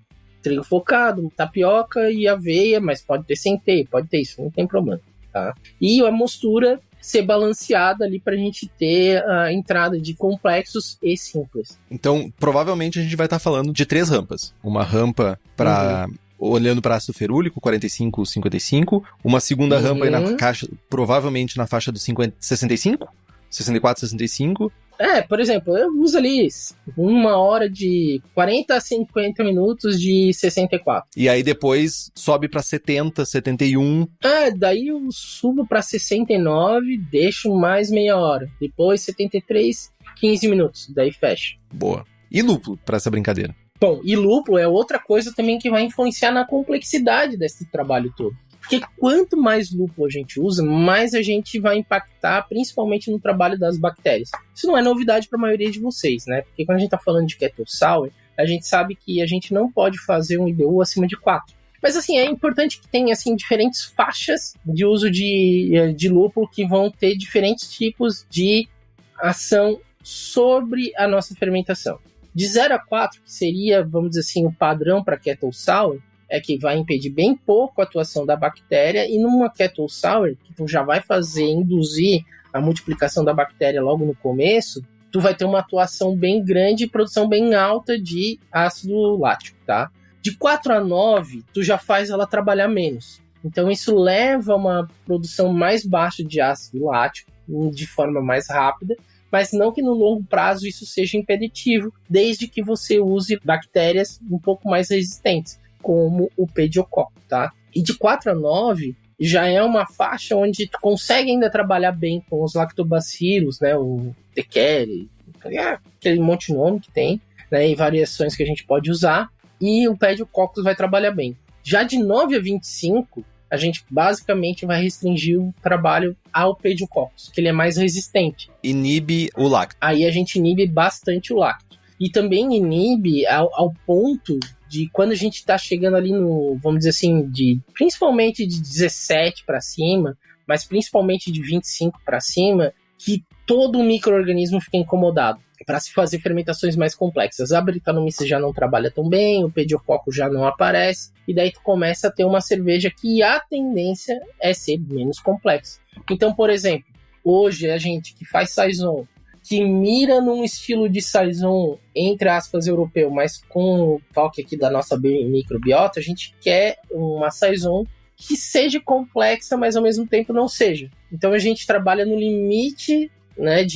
trigo focado, tapioca e aveia, mas pode ter centeio, pode ter isso, não tem problema, tá? E a mostura ser balanceada ali pra gente ter a entrada de complexos e simples. Então, provavelmente a gente vai estar falando de 3 rampas. Uma rampa para olhando para ácido ferúlico, 45, 55. Uma segunda rampa aí na caixa, provavelmente na faixa dos 65, 64, 65. Por exemplo, eu uso ali 1 hora de 40 a 50 minutos de 64. E aí depois sobe pra 70, 71. Daí eu subo pra 69, deixo mais meia hora. Depois 73, 15 minutos. Daí fecha. Boa. E lúpulo pra essa brincadeira? Bom, e lúpulo é outra coisa também que vai influenciar na complexidade desse trabalho todo. Porque quanto mais lúpulo a gente usa, mais a gente vai impactar, principalmente no trabalho das bactérias. Isso não é novidade para a maioria de vocês, né? Porque quando a gente está falando de Kettle Sour, a gente sabe que a gente não pode fazer um IBU acima de 4. Mas, assim, é importante que tenha, assim, diferentes faixas de uso de lúpulo que vão ter diferentes tipos de ação sobre a nossa fermentação. De 0 a 4, que seria, vamos dizer assim, o padrão para Kettle Sour, é que vai impedir bem pouco a atuação da bactéria, e numa Kettle Sour, que tu já vai induzir a multiplicação da bactéria logo no começo, tu vai ter uma atuação bem grande e produção bem alta de ácido lático, tá? De 4 a 9, tu já faz ela trabalhar menos. Então isso leva a uma produção mais baixa de ácido lático, de forma mais rápida, mas não que no longo prazo isso seja impeditivo, desde que você use bactérias um pouco mais resistentes, como o Pediococcus, tá? E de 4 a 9 já é uma faixa onde tu consegue ainda trabalhar bem com os lactobacilos, né? O Tequere, aquele monte de nome que tem, né? E variações que a gente pode usar. E o Pediococcus vai trabalhar bem. Já de 9 a 25, a gente basicamente vai restringir o trabalho ao Pediococcus, que ele é mais resistente. Inibe o lacto. Aí a gente inibe bastante o lacto. E também inibe ao ponto de quando a gente está chegando ali no, vamos dizer assim, principalmente de 17 para cima, mas principalmente de 25 para cima, que todo o micro-organismo fica incomodado para se fazer fermentações mais complexas. A Brettanomyces já não trabalha tão bem, o Pediococcus já não aparece, e daí tu começa a ter uma cerveja que a tendência é ser menos complexa. Então, por exemplo, hoje a gente que faz Saison, que mira num estilo de Saison, entre aspas, europeu, mas com o toque aqui da nossa microbiota, a gente quer uma Saison que seja complexa, mas ao mesmo tempo não seja. Então a gente trabalha no limite, né,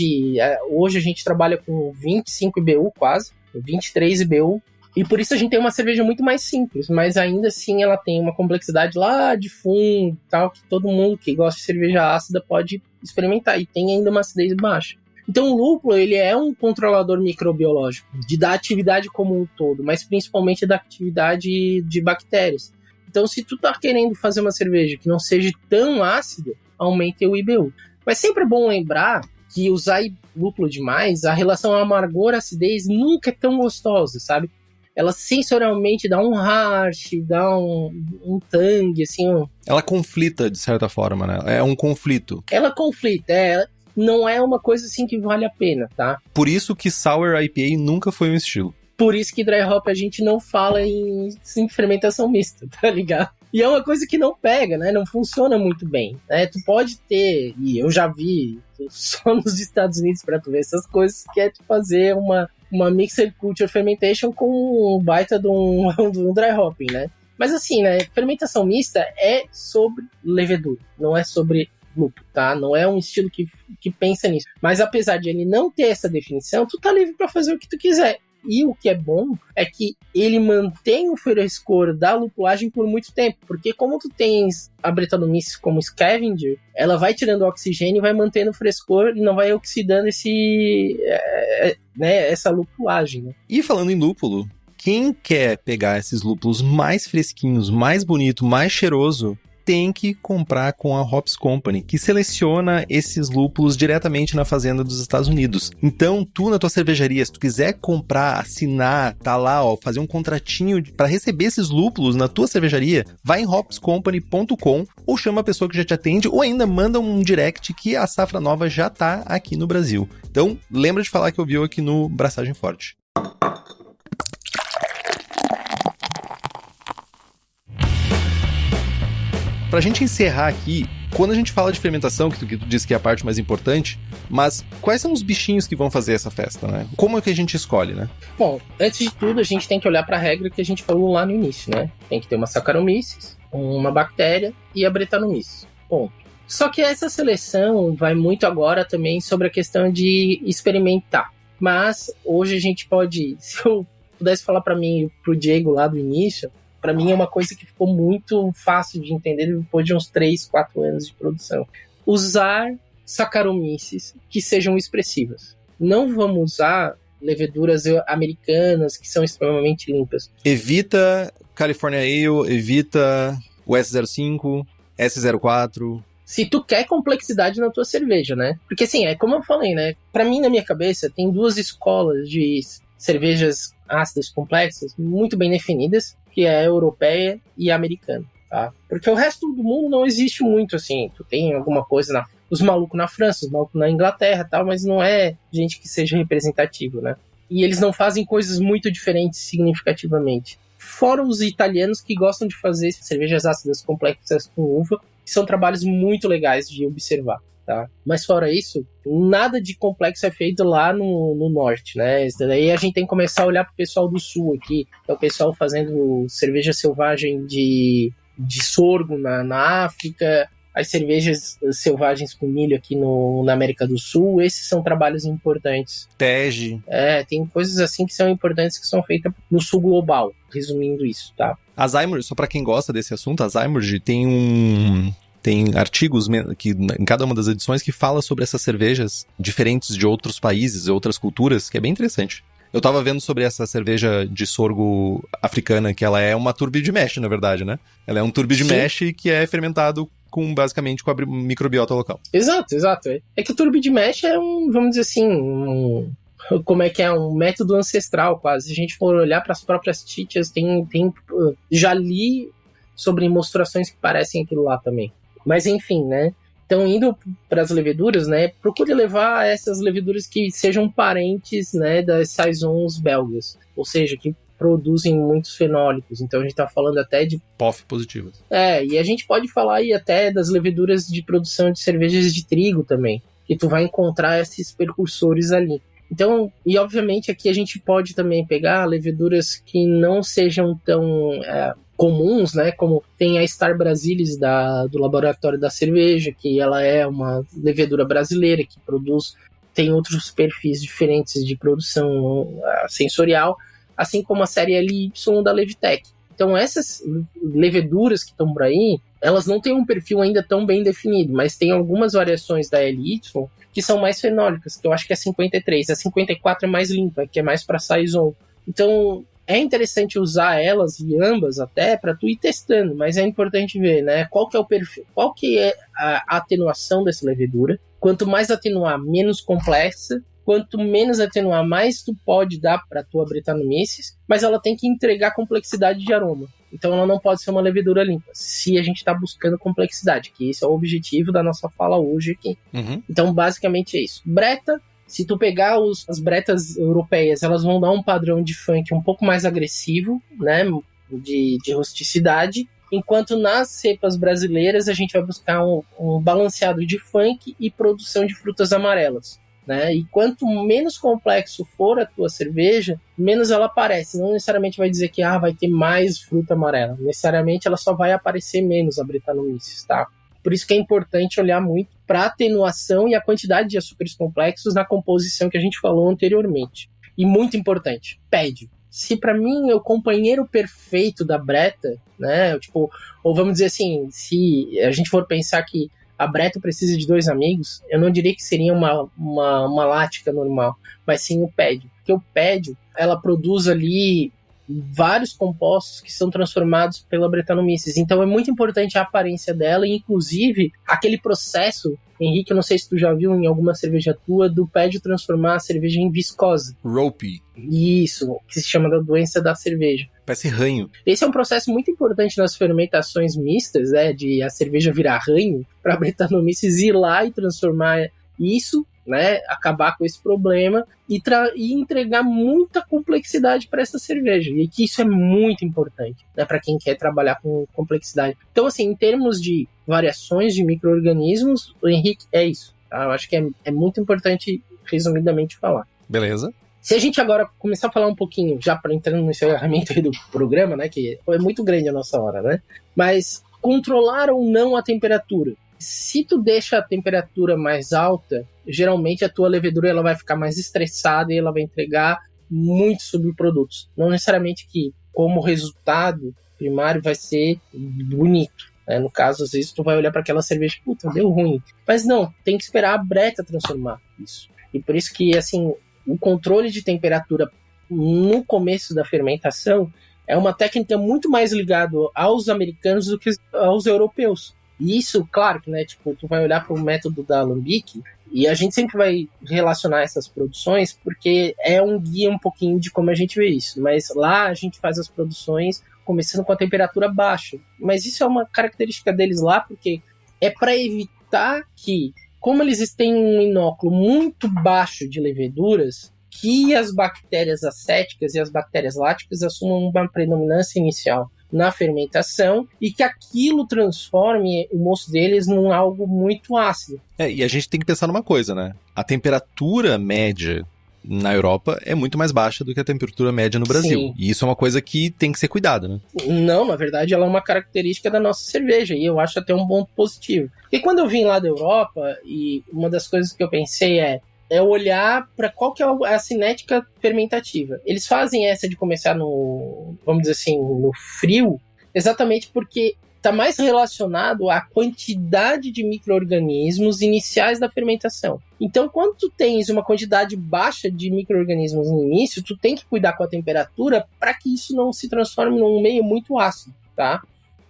hoje a gente trabalha com 25 IBU quase, 23 IBU, E por isso a gente tem uma cerveja muito mais simples, mas ainda assim ela tem uma complexidade lá de fundo, tal, que todo mundo que gosta de cerveja ácida pode experimentar, e tem ainda uma acidez baixa. Então o lúpulo, ele é um controlador microbiológico, da atividade como um todo, mas principalmente da atividade de bactérias. Então se tu tá querendo fazer uma cerveja que não seja tão ácida, aumente o IBU. Mas sempre é bom lembrar que usar lúpulo demais, a relação amargor-acidez nunca é tão gostosa, sabe? Ela sensorialmente dá um harsh, dá um tang, assim. Ela conflita, de certa forma, né? É um conflito. Ela conflita, não é uma coisa assim que vale a pena, tá? Por isso que Sour IPA nunca foi um estilo. Por isso que dry hop a gente não fala em fermentação mista, tá ligado? E é uma coisa que não pega, né? Não funciona muito bem, né? Tu pode ter, e eu já vi só nos Estados Unidos pra tu ver essas coisas, que é tu fazer uma Mixed Culture Fermentation com um baita de um dry hopping, né? Mas assim, né? Fermentação mista é sobre levedura, não é sobre lúpulo, tá? Não é um estilo que pensa nisso. Mas apesar de ele não ter essa definição, tu tá livre pra fazer o que tu quiser. E o que é bom é que ele mantém o frescor da lupulagem por muito tempo, porque como tu tens a Brettanomyces como scavenger, ela vai tirando o oxigênio e vai mantendo o frescor e não vai oxidando essa lupulagem, né? E falando em lúpulo, quem quer pegar esses lúpulos mais fresquinhos, mais bonito, mais cheiroso, tem que comprar com a Hops Company, que seleciona esses lúpulos diretamente na fazenda dos Estados Unidos. Então, tu na tua cervejaria, se tu quiser comprar, assinar, tá lá, ó, fazer um contratinho para receber esses lúpulos na tua cervejaria, vai em hopscompany.com ou chama a pessoa que já te atende ou ainda manda um direct que a Safra Nova já tá aqui no Brasil. Então, lembra de falar que ouviu aqui no Braçagem Forte. Pra gente encerrar aqui, quando a gente fala de fermentação, que tu disse que é a parte mais importante, mas quais são os bichinhos que vão fazer essa festa, né? Como é que a gente escolhe, né? Bom, antes de tudo, a gente tem que olhar para a regra que a gente falou lá no início, né? Tem que ter uma Saccharomyces, uma bactéria e a Brettanomyces. Ponto. Só que essa seleção vai muito agora também sobre a questão de experimentar. Mas hoje a gente pode, se eu pudesse falar para mim e pro Diego lá do início, para mim é uma coisa que ficou muito fácil de entender depois de uns 3, 4 anos de produção. Usar Saccharomyces que sejam expressivas. Não vamos usar leveduras americanas que são extremamente limpas. Evita California Ale, evita o S05, S04. Se tu quer complexidade na tua cerveja, né? Porque assim, é como eu falei, né? Pra mim, na minha cabeça, tem 2 escolas de cervejas ácidas complexas muito bem definidas, que é a europeia e a americana, tá? Porque o resto do mundo não existe muito, assim. Tu tem alguma coisa os malucos na França, os malucos na Inglaterra e tal, mas não é gente que seja representativo, né? E eles não fazem coisas muito diferentes significativamente. Fora os italianos que gostam de fazer cervejas ácidas complexas com uva, que são trabalhos muito legais de observar, tá? Mas fora isso, nada de complexo é feito lá no norte, né? Isso daí a gente tem que começar a olhar pro pessoal do sul aqui, que é o pessoal fazendo cerveja selvagem de sorgo na África, as cervejas selvagens com milho aqui na América do Sul. Esses são trabalhos importantes. Tege. Tem coisas assim que são importantes que são feitas no sul global, resumindo isso, tá? A Zymurge, só para quem gosta desse assunto, a Zymurge tem artigos que, em cada uma das edições que fala sobre essas cervejas diferentes de outros países e outras culturas, que é bem interessante. Eu tava vendo sobre essa cerveja de sorgo africana, que ela é uma turbi de mesh, na verdade, né? Ela é um turbi de mesh que é fermentado basicamente com a microbiota local. Exato. É que o turbi de mesh é vamos dizer assim, como é que é? Um método ancestral, quase. Se a gente for olhar para as próprias títias, já li sobre mostrações que parecem aquilo lá também. Mas enfim, né? Então, indo para as leveduras, né? Procure levar essas leveduras que sejam parentes, né, das saisons belgas. Ou seja, que produzem muitos fenólicos. Então, a gente está falando até de POF positivas. E a gente pode falar aí até das leveduras de produção de cervejas de trigo também. Que tu vai encontrar esses precursores ali. Então, e obviamente aqui a gente pode também pegar leveduras que não sejam tão comuns, né? Como tem a Star Brasilis do Laboratório da Cerveja, que ela é uma levedura brasileira que tem outros perfis diferentes de produção sensorial. assim como a série LY da Levitec. Então essas leveduras que estão por aí, elas não têm um perfil ainda tão bem definido, mas tem algumas variações da LY que são mais fenólicas, que eu acho que é 53. A 54 é mais limpa, que é mais para saison. Então é interessante usar elas e ambas até para tu ir testando, mas é importante ver, né, qual que é o perfil, qual que é a atenuação dessa levedura. Quanto mais atenuar, menos complexa. Quanto menos atenuar, mais tu pode dar para tua Brettanomyces, mas ela tem que entregar complexidade de aroma. Então ela não pode ser uma levedura limpa, se a gente está buscando complexidade, que esse é o objetivo da nossa fala hoje aqui. Então basicamente é isso. Bretta, se tu pegar as bretas europeias, elas vão dar um padrão de funk um pouco mais agressivo, né, de rusticidade, enquanto nas cepas brasileiras a gente vai buscar um balanceado de funk e produção de frutas amarelas. Né? E quanto menos complexo for a tua cerveja, menos ela aparece. Não necessariamente vai dizer que vai ter mais fruta amarela. Necessariamente ela só vai aparecer menos, a Brettanomyces, tá? Por isso que é importante olhar muito para a atenuação e a quantidade de açúcares complexos na composição que a gente falou anteriormente. E muito importante, pede. Se para mim é o companheiro perfeito da Bretta, né? Tipo, ou vamos dizer assim, se a gente for pensar que a Bretta precisa de 2 amigos, eu não diria que seria uma lática normal, mas sim o pédio. Porque o pédio, ela produz ali vários compostos que são transformados pela Brettanomyces. Então é muito importante a aparência dela, e inclusive aquele processo, Henrique, eu não sei se tu já viu em alguma cerveja tua, do pédio transformar a cerveja em viscosa. Ropey. Isso, que se chama da doença da cerveja. Parece ranho. Esse é um processo muito importante nas fermentações mistas, né, de a cerveja virar ranho, para a Brettanomyces ir lá e transformar isso, né, acabar com esse problema e entregar muita complexidade para essa cerveja. E que isso é muito importante, né, para quem quer trabalhar com complexidade. Então, assim, em termos de variações de micro-organismos, o Henrique, é isso. Tá? Eu acho que é muito importante, resumidamente, falar. Beleza. Se a gente agora começar a falar um pouquinho, já para entrar no encerramento aí do programa, né, que é muito grande a nossa hora, né, mas controlar ou não a temperatura. Se tu deixa a temperatura mais alta, geralmente a tua levedura ela vai ficar mais estressada e ela vai entregar muitos subprodutos. Não necessariamente que, como resultado primário, vai ser bonito. Né? No caso, às vezes tu vai olhar para aquela cerveja, puta, deu ruim. Mas não, tem que esperar a Bretta transformar isso. E por isso que, assim, o controle de temperatura no começo da fermentação é uma técnica muito mais ligada aos americanos do que aos europeus. E isso, claro que, né, tipo, tu vai olhar para o método da Alambique e a gente sempre vai relacionar essas produções porque é um guia um pouquinho de como a gente vê isso. Mas lá a gente faz as produções começando com a temperatura baixa. Mas isso é uma característica deles lá porque é para evitar que, como eles têm um inóculo muito baixo de leveduras, que as bactérias acéticas e as bactérias láticas assumam uma predominância inicial na fermentação e que aquilo transforme o mosto deles num algo muito ácido. E a gente tem que pensar numa coisa, né? A temperatura média na Europa é muito mais baixa do que a temperatura média no Brasil. Sim. E isso é uma coisa que tem que ser cuidada, né? Não, na verdade ela é uma característica da nossa cerveja e eu acho até um ponto positivo. Porque quando eu vim lá da Europa, e uma das coisas que eu pensei é olhar para qual que é a cinética fermentativa. Eles fazem essa de começar no, vamos dizer assim, no frio, exatamente porque está mais relacionado à quantidade de micro-organismos iniciais da fermentação. Então, quando tu tens uma quantidade baixa de micro-organismos no início, tu tem que cuidar com a temperatura para que isso não se transforme num meio muito ácido, tá?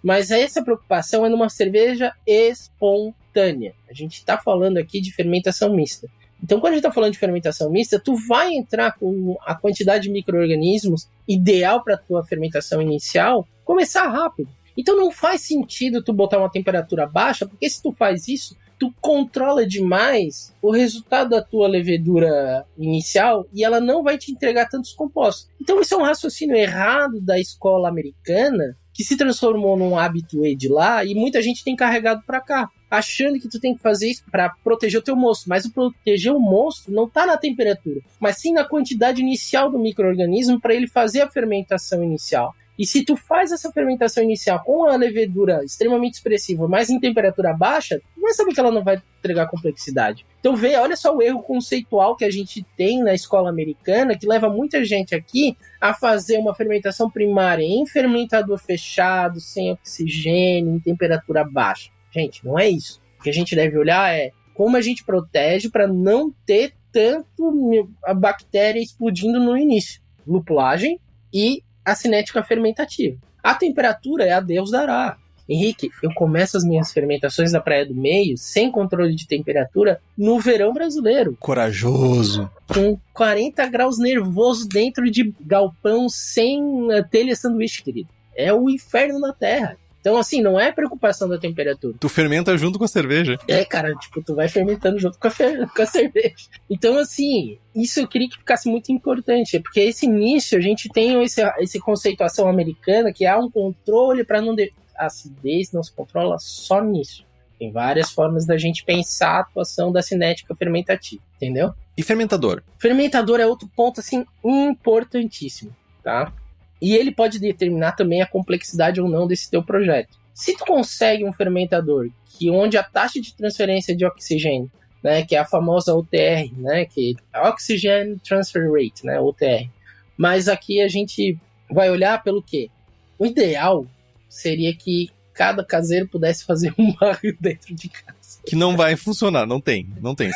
Mas essa preocupação é numa cerveja espontânea. A gente está falando aqui de fermentação mista. Então, quando a gente está falando de fermentação mista, tu vai entrar com a quantidade de micro-organismos ideal para a tua fermentação inicial começar rápido. Então, não faz sentido tu botar uma temperatura baixa, porque se tu faz isso, tu controla demais o resultado da tua levedura inicial e ela não vai te entregar tantos compostos. Então, isso é um raciocínio errado da escola americana que se transformou num habitué de lá e muita gente tem carregado para cá, achando que tu tem que fazer isso para proteger o teu mosto. Mas o proteger o mosto não está na temperatura, mas sim na quantidade inicial do micro-organismo para ele fazer a fermentação inicial. E se tu faz essa fermentação inicial com a levedura extremamente expressiva, mas em temperatura baixa, vai saber que ela não vai entregar complexidade. Então olha só o erro conceitual que a gente tem na escola americana, que leva muita gente aqui a fazer uma fermentação primária em fermentador fechado, sem oxigênio, em temperatura baixa. Gente, não é isso. O que a gente deve olhar é como a gente protege para não ter tanto a bactéria explodindo no início. Lupulagem e a cinética fermentativa. A temperatura é a Deus dará. Henrique, eu começo as minhas fermentações da Praia do Meio, sem controle de temperatura, no verão brasileiro. Corajoso. Com 40 graus nervoso dentro de galpão, sem telha sanduíche, querido. É o inferno na Terra. Então, assim, não é preocupação da temperatura. Tu fermenta junto com a cerveja. É, cara, tipo, tu vai fermentando junto com a cerveja. Então, assim, isso eu queria que ficasse muito importante, porque esse início a gente tem esse conceituação americana que há um controle para não... A acidez não se controla só nisso. Tem várias formas da gente pensar a atuação da cinética fermentativa, entendeu? E fermentador? Fermentador é outro ponto, assim, importantíssimo, tá? E ele pode determinar também a complexidade ou não desse teu projeto. Se tu consegue um fermentador onde a taxa de transferência de oxigênio, né, que é a famosa OTR, né, que é Oxygen Transfer Rate, né, OTR. Mas aqui a gente vai olhar pelo quê? O ideal seria que cada caseiro pudesse fazer um barril dentro de casa. Que não vai funcionar, não tem,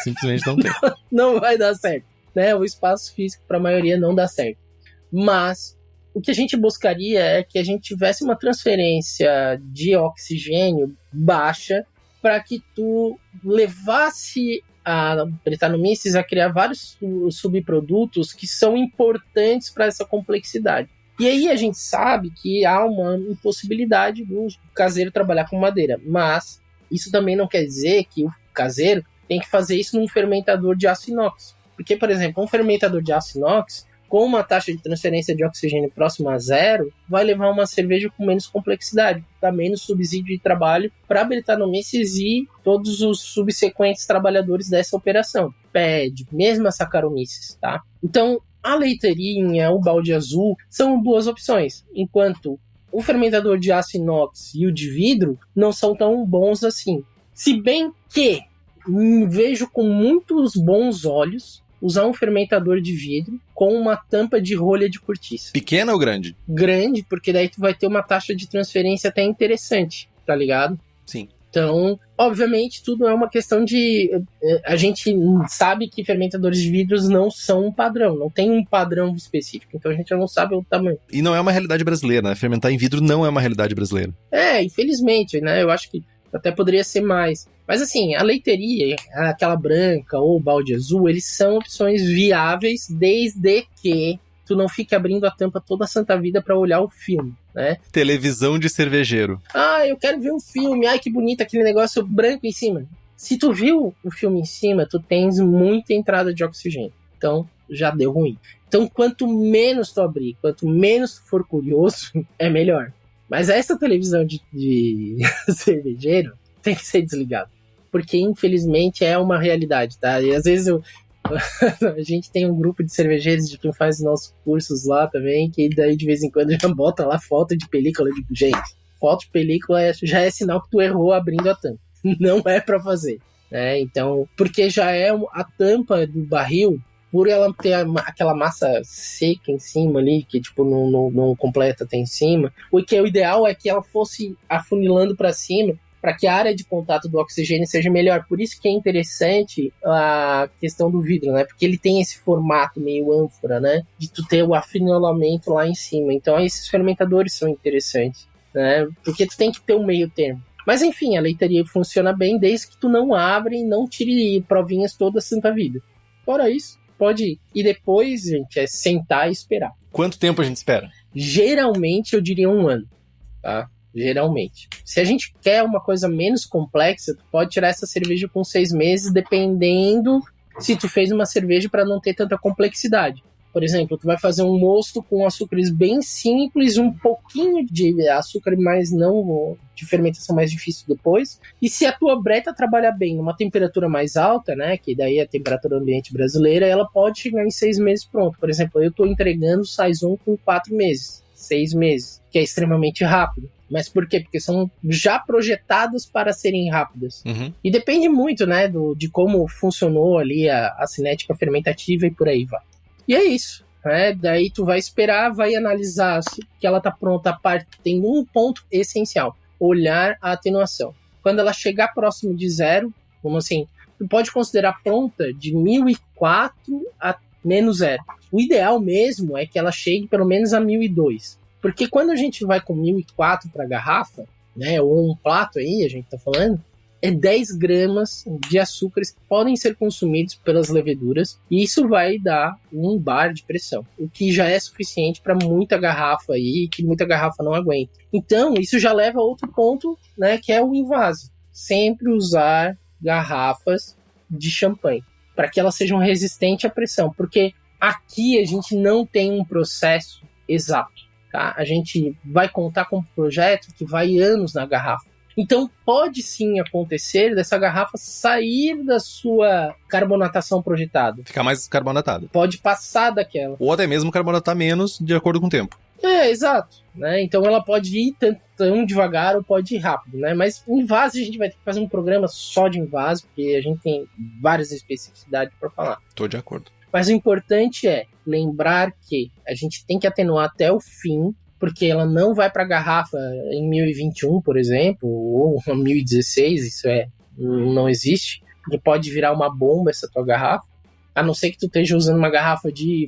simplesmente não tem. Não vai dar certo, né? O espaço físico para a maioria não dá certo. Mas o que a gente buscaria é que a gente tivesse uma transferência de oxigênio baixa para que tu levasse a Brettanomyces a criar vários subprodutos que são importantes para essa complexidade. E aí a gente sabe que há uma impossibilidade do caseiro trabalhar com madeira, mas isso também não quer dizer que o caseiro tem que fazer isso num fermentador de aço inox. Porque, por exemplo, um fermentador de aço inox, com uma taxa de transferência de oxigênio próxima a zero, vai levar uma cerveja com menos complexidade, dá menos subsídio de trabalho para a Brettanomyces e todos os subsequentes trabalhadores dessa operação. PED, mesmo a Saccharomyces, tá? Então, a leiteirinha, o balde azul, são boas opções, enquanto o fermentador de aço inox e o de vidro não são tão bons assim. Se bem que vejo com muitos bons olhos usar um fermentador de vidro com uma tampa de rolha de cortiça. Pequena ou grande? Grande, porque daí tu vai ter uma taxa de transferência até interessante, tá ligado? Sim. Então, obviamente, tudo é uma questão de... A gente sabe que fermentadores de vidros não são um padrão, não tem um padrão específico, então a gente não sabe o tamanho. E não é uma realidade brasileira, né? Fermentar em vidro não é uma realidade brasileira. É, infelizmente, né? Eu acho que até poderia ser mais. Mas assim, a leiteiria, aquela branca ou balde azul, eles são opções viáveis desde que tu não fique abrindo a tampa toda a santa vida para olhar o filme, né? Televisão de cervejeiro. Ah, eu quero ver um filme, ai que bonito aquele negócio branco em cima. Se tu viu o filme em cima, tu tens muita entrada de oxigênio. Então, já deu ruim. Então, quanto menos tu abrir, quanto menos tu for curioso, é melhor. Mas essa televisão de cervejeiro tem que ser desligada. Porque, infelizmente, é uma realidade, tá? E às vezes a gente tem um grupo de cervejeiros de quem faz nossos cursos lá também, que daí de vez em quando já bota lá foto de película. Eu digo, gente, foto de película já é sinal que tu errou abrindo a tampa. Não é pra fazer, né? Então, porque já é a tampa do barril, por ela ter aquela massa seca em cima ali, que tipo não completa até em cima, o que é o ideal é que ela fosse afunilando para cima, para que a área de contato do oxigênio seja melhor. Por isso que é interessante a questão do vidro, né? Porque ele tem esse formato meio ânfora, né? De tu ter o afunilamento lá em cima. Então esses fermentadores são interessantes, né? Porque tu tem que ter um meio termo. Mas enfim, a leitaria funciona bem desde que tu não abre e não tire provinhas toda a santa vida. Fora isso, pode ir. E depois, gente, é sentar e esperar. Quanto tempo a gente espera? Geralmente, eu diria 1 ano, tá? Geralmente. Se a gente quer uma coisa menos complexa, tu pode tirar essa cerveja com 6 meses, dependendo se tu fez uma cerveja para não ter tanta complexidade. Por exemplo, tu vai fazer um mosto com açúcares bem simples, um pouquinho de açúcar, mas não de fermentação mais difícil depois. E se a tua breta trabalhar bem numa temperatura mais alta, né, que daí é a temperatura ambiente brasileira, ela pode chegar em 6 meses pronto. Por exemplo, eu estou entregando o Saison com 4 meses. 6 meses, que é extremamente rápido. Mas por quê? Porque são já projetadas para serem rápidas. E depende muito, né, de como funcionou ali a cinética fermentativa e por aí vai. E é isso. Daí tu vai esperar, vai analisar se que ela tá pronta. Tem um ponto essencial: olhar a atenuação. Quando ela chegar próximo de 0, como assim, tu pode considerar pronta de 1004 a menos 0. O ideal mesmo é que ela chegue pelo menos a 1002. Porque quando a gente vai com 1004 para garrafa, né, ou um prato aí, a gente tá falando, é 10 gramas de açúcares que podem ser consumidos pelas leveduras, e isso vai dar 1 bar de pressão, o que já é suficiente para muita garrafa aí, que muita garrafa não aguenta. Então, isso já leva a outro ponto, né, que é o invase. Sempre usar garrafas de champanhe, para que elas sejam resistentes à pressão, porque aqui a gente não tem um processo exato, tá? A gente vai contar com um projeto que vai anos na garrafa. Então, pode sim acontecer dessa garrafa sair da sua carbonatação projetada. Ficar mais carbonatada. Pode passar daquela. Ou até mesmo carbonatar menos, de acordo com o tempo. Exato. Né? Então, ela pode ir tão devagar ou pode ir rápido. Né? Mas invase, a gente vai ter que fazer um programa só de invase, porque a gente tem várias especificidades para falar. Tô de acordo. Mas o importante é lembrar que a gente tem que atenuar até o fim, porque ela não vai para a garrafa em 1021, por exemplo, ou 1016, isso não existe, porque pode virar uma bomba essa tua garrafa, a não ser que tu esteja usando uma garrafa de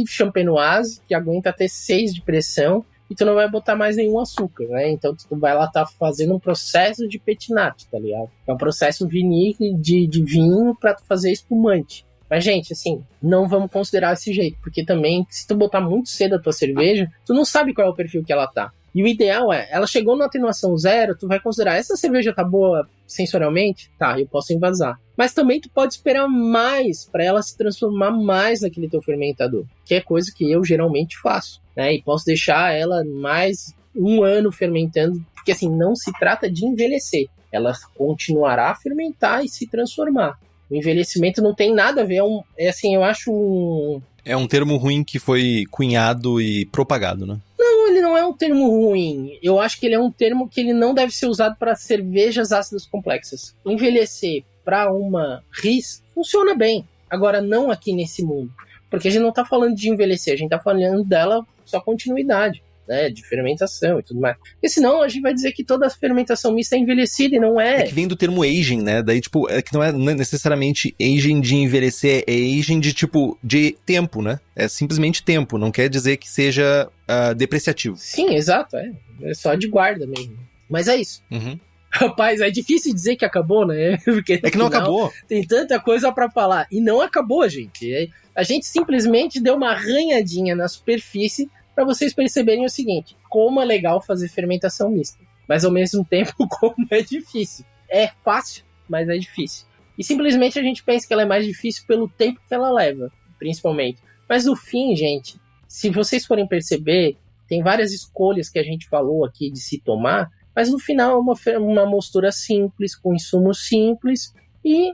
champenoise, que aguenta até 6 de pressão, e tu não vai botar mais nenhum açúcar, né? Então tu vai lá tá fazendo um processo de petinate, tá ligado? É um processo vinícola de vinho para tu fazer espumante. Mas, gente, assim, não vamos considerar desse jeito, porque também, se tu botar muito cedo a tua cerveja, tu não sabe qual é o perfil que ela tá. E o ideal ela chegou na atenuação 0, tu vai considerar, essa cerveja tá boa sensorialmente? Tá, eu posso invasar. Mas também tu pode esperar mais para ela se transformar mais naquele teu fermentador, que é coisa que eu geralmente faço, né? E posso deixar ela mais 1 ano fermentando, porque assim, não se trata de envelhecer. Ela continuará a fermentar e se transformar. O envelhecimento não tem nada a ver, assim, eu acho É um termo ruim que foi cunhado e propagado, né? Não, ele não é um termo ruim. Eu acho que ele é um termo que ele não deve ser usado para cervejas ácidas complexas. Envelhecer para uma RIS funciona bem. Agora, não aqui nesse mundo. Porque a gente não está falando de envelhecer, a gente está falando dela só continuidade, né, de fermentação e tudo mais. Porque senão a gente vai dizer que toda a fermentação mista é envelhecida e não é. É que vem do termo aging, né? Daí, tipo, é que não é necessariamente aging de envelhecer, é aging de, tipo, de tempo, né? É simplesmente tempo, não quer dizer que seja depreciativo. Sim, exato, é só de guarda mesmo. Mas é isso. Uhum. Rapaz, é difícil dizer que acabou, né? Porque é que não acabou. Tem tanta coisa pra falar. E não acabou, gente. A gente simplesmente deu uma arranhadinha na superfície para vocês perceberem o seguinte: como é legal fazer fermentação mista, mas ao mesmo tempo como é difícil. É fácil, mas é difícil. E simplesmente a gente pensa que ela é mais difícil pelo tempo que ela leva, principalmente. Mas no fim, gente, se vocês forem perceber, tem várias escolhas que a gente falou aqui de se tomar, mas no final é uma mostura simples, com insumos simples e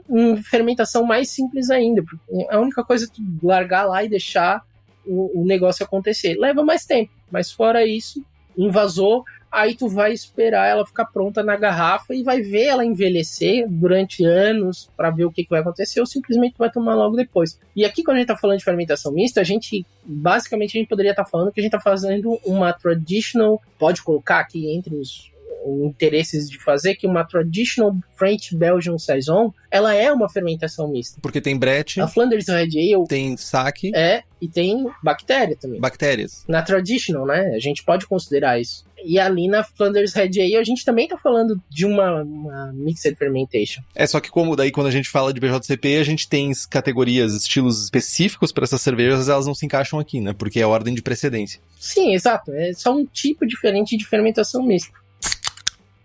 fermentação mais simples ainda. A única coisa é tu largar lá e deixar o negócio acontecer. Leva mais tempo, mas fora isso, invasou, aí tu vai esperar ela ficar pronta na garrafa e vai ver ela envelhecer durante anos para ver o que vai acontecer, ou simplesmente vai tomar logo depois. E aqui, quando a gente tá falando de fermentação mista, basicamente a gente poderia estar falando que a gente tá fazendo uma traditional, pode colocar aqui entre os interesses de fazer, que uma traditional French Belgian Saison, ela é uma fermentação mista. Porque tem brete, a Flanders Red Ale tem saque, e tem bactéria também. Bactérias. Na traditional, né? A gente pode considerar isso. E ali na Flanders Red Ale a gente também tá falando de uma mixed fermentation. É só que como daí quando a gente fala de BJCP, a gente tem categorias, estilos específicos para essas cervejas, elas não se encaixam aqui, né? Porque é a ordem de precedência. Sim, exato. É só um tipo diferente de fermentação mista.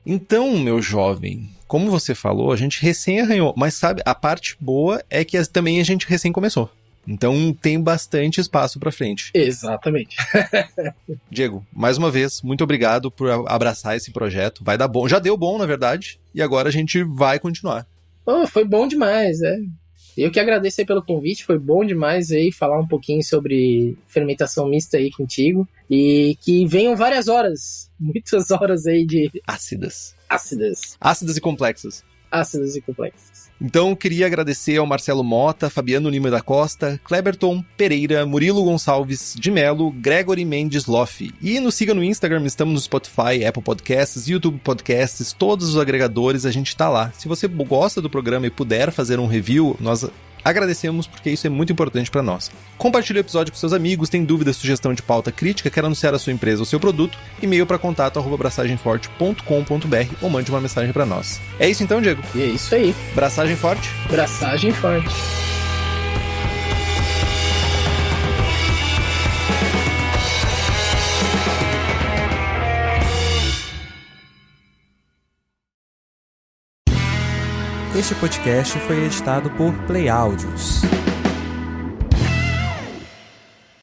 Então, meu jovem, como você falou, a gente recém arranhou, mas sabe, a parte boa é que também a gente recém começou. Então tem bastante espaço pra frente. Exatamente. Diego, mais uma vez, muito obrigado por abraçar esse projeto. Vai dar bom. Já deu bom, na verdade, e agora a gente vai continuar. Foi bom demais, Eu que agradeço aí pelo convite, foi bom demais aí falar um pouquinho sobre fermentação mista aí contigo. E que venham várias horas, muitas horas aí de Ácidas e complexas. Ácidas e complexas. Então, queria agradecer ao Marcelo Mota, Fabiano Lima da Costa, Kleberton Pereira, Murilo Gonçalves de Melo, Gregory Mendes Loff. E nos siga no Instagram, estamos no Spotify, Apple Podcasts, YouTube Podcasts, todos os agregadores, a gente tá lá. Se você gosta do programa e puder fazer um review, nós agradecemos, porque isso é muito importante para nós. Compartilhe o episódio com seus amigos, tem dúvida, sugestão de pauta, crítica, quer anunciar a sua empresa ou seu produto, e-mail para contato@braçagemforte.com.br ou mande uma mensagem para nós. É isso então, Diego? E é isso aí. Braçagem forte? Braçagem forte. Este podcast foi editado por Play Áudios.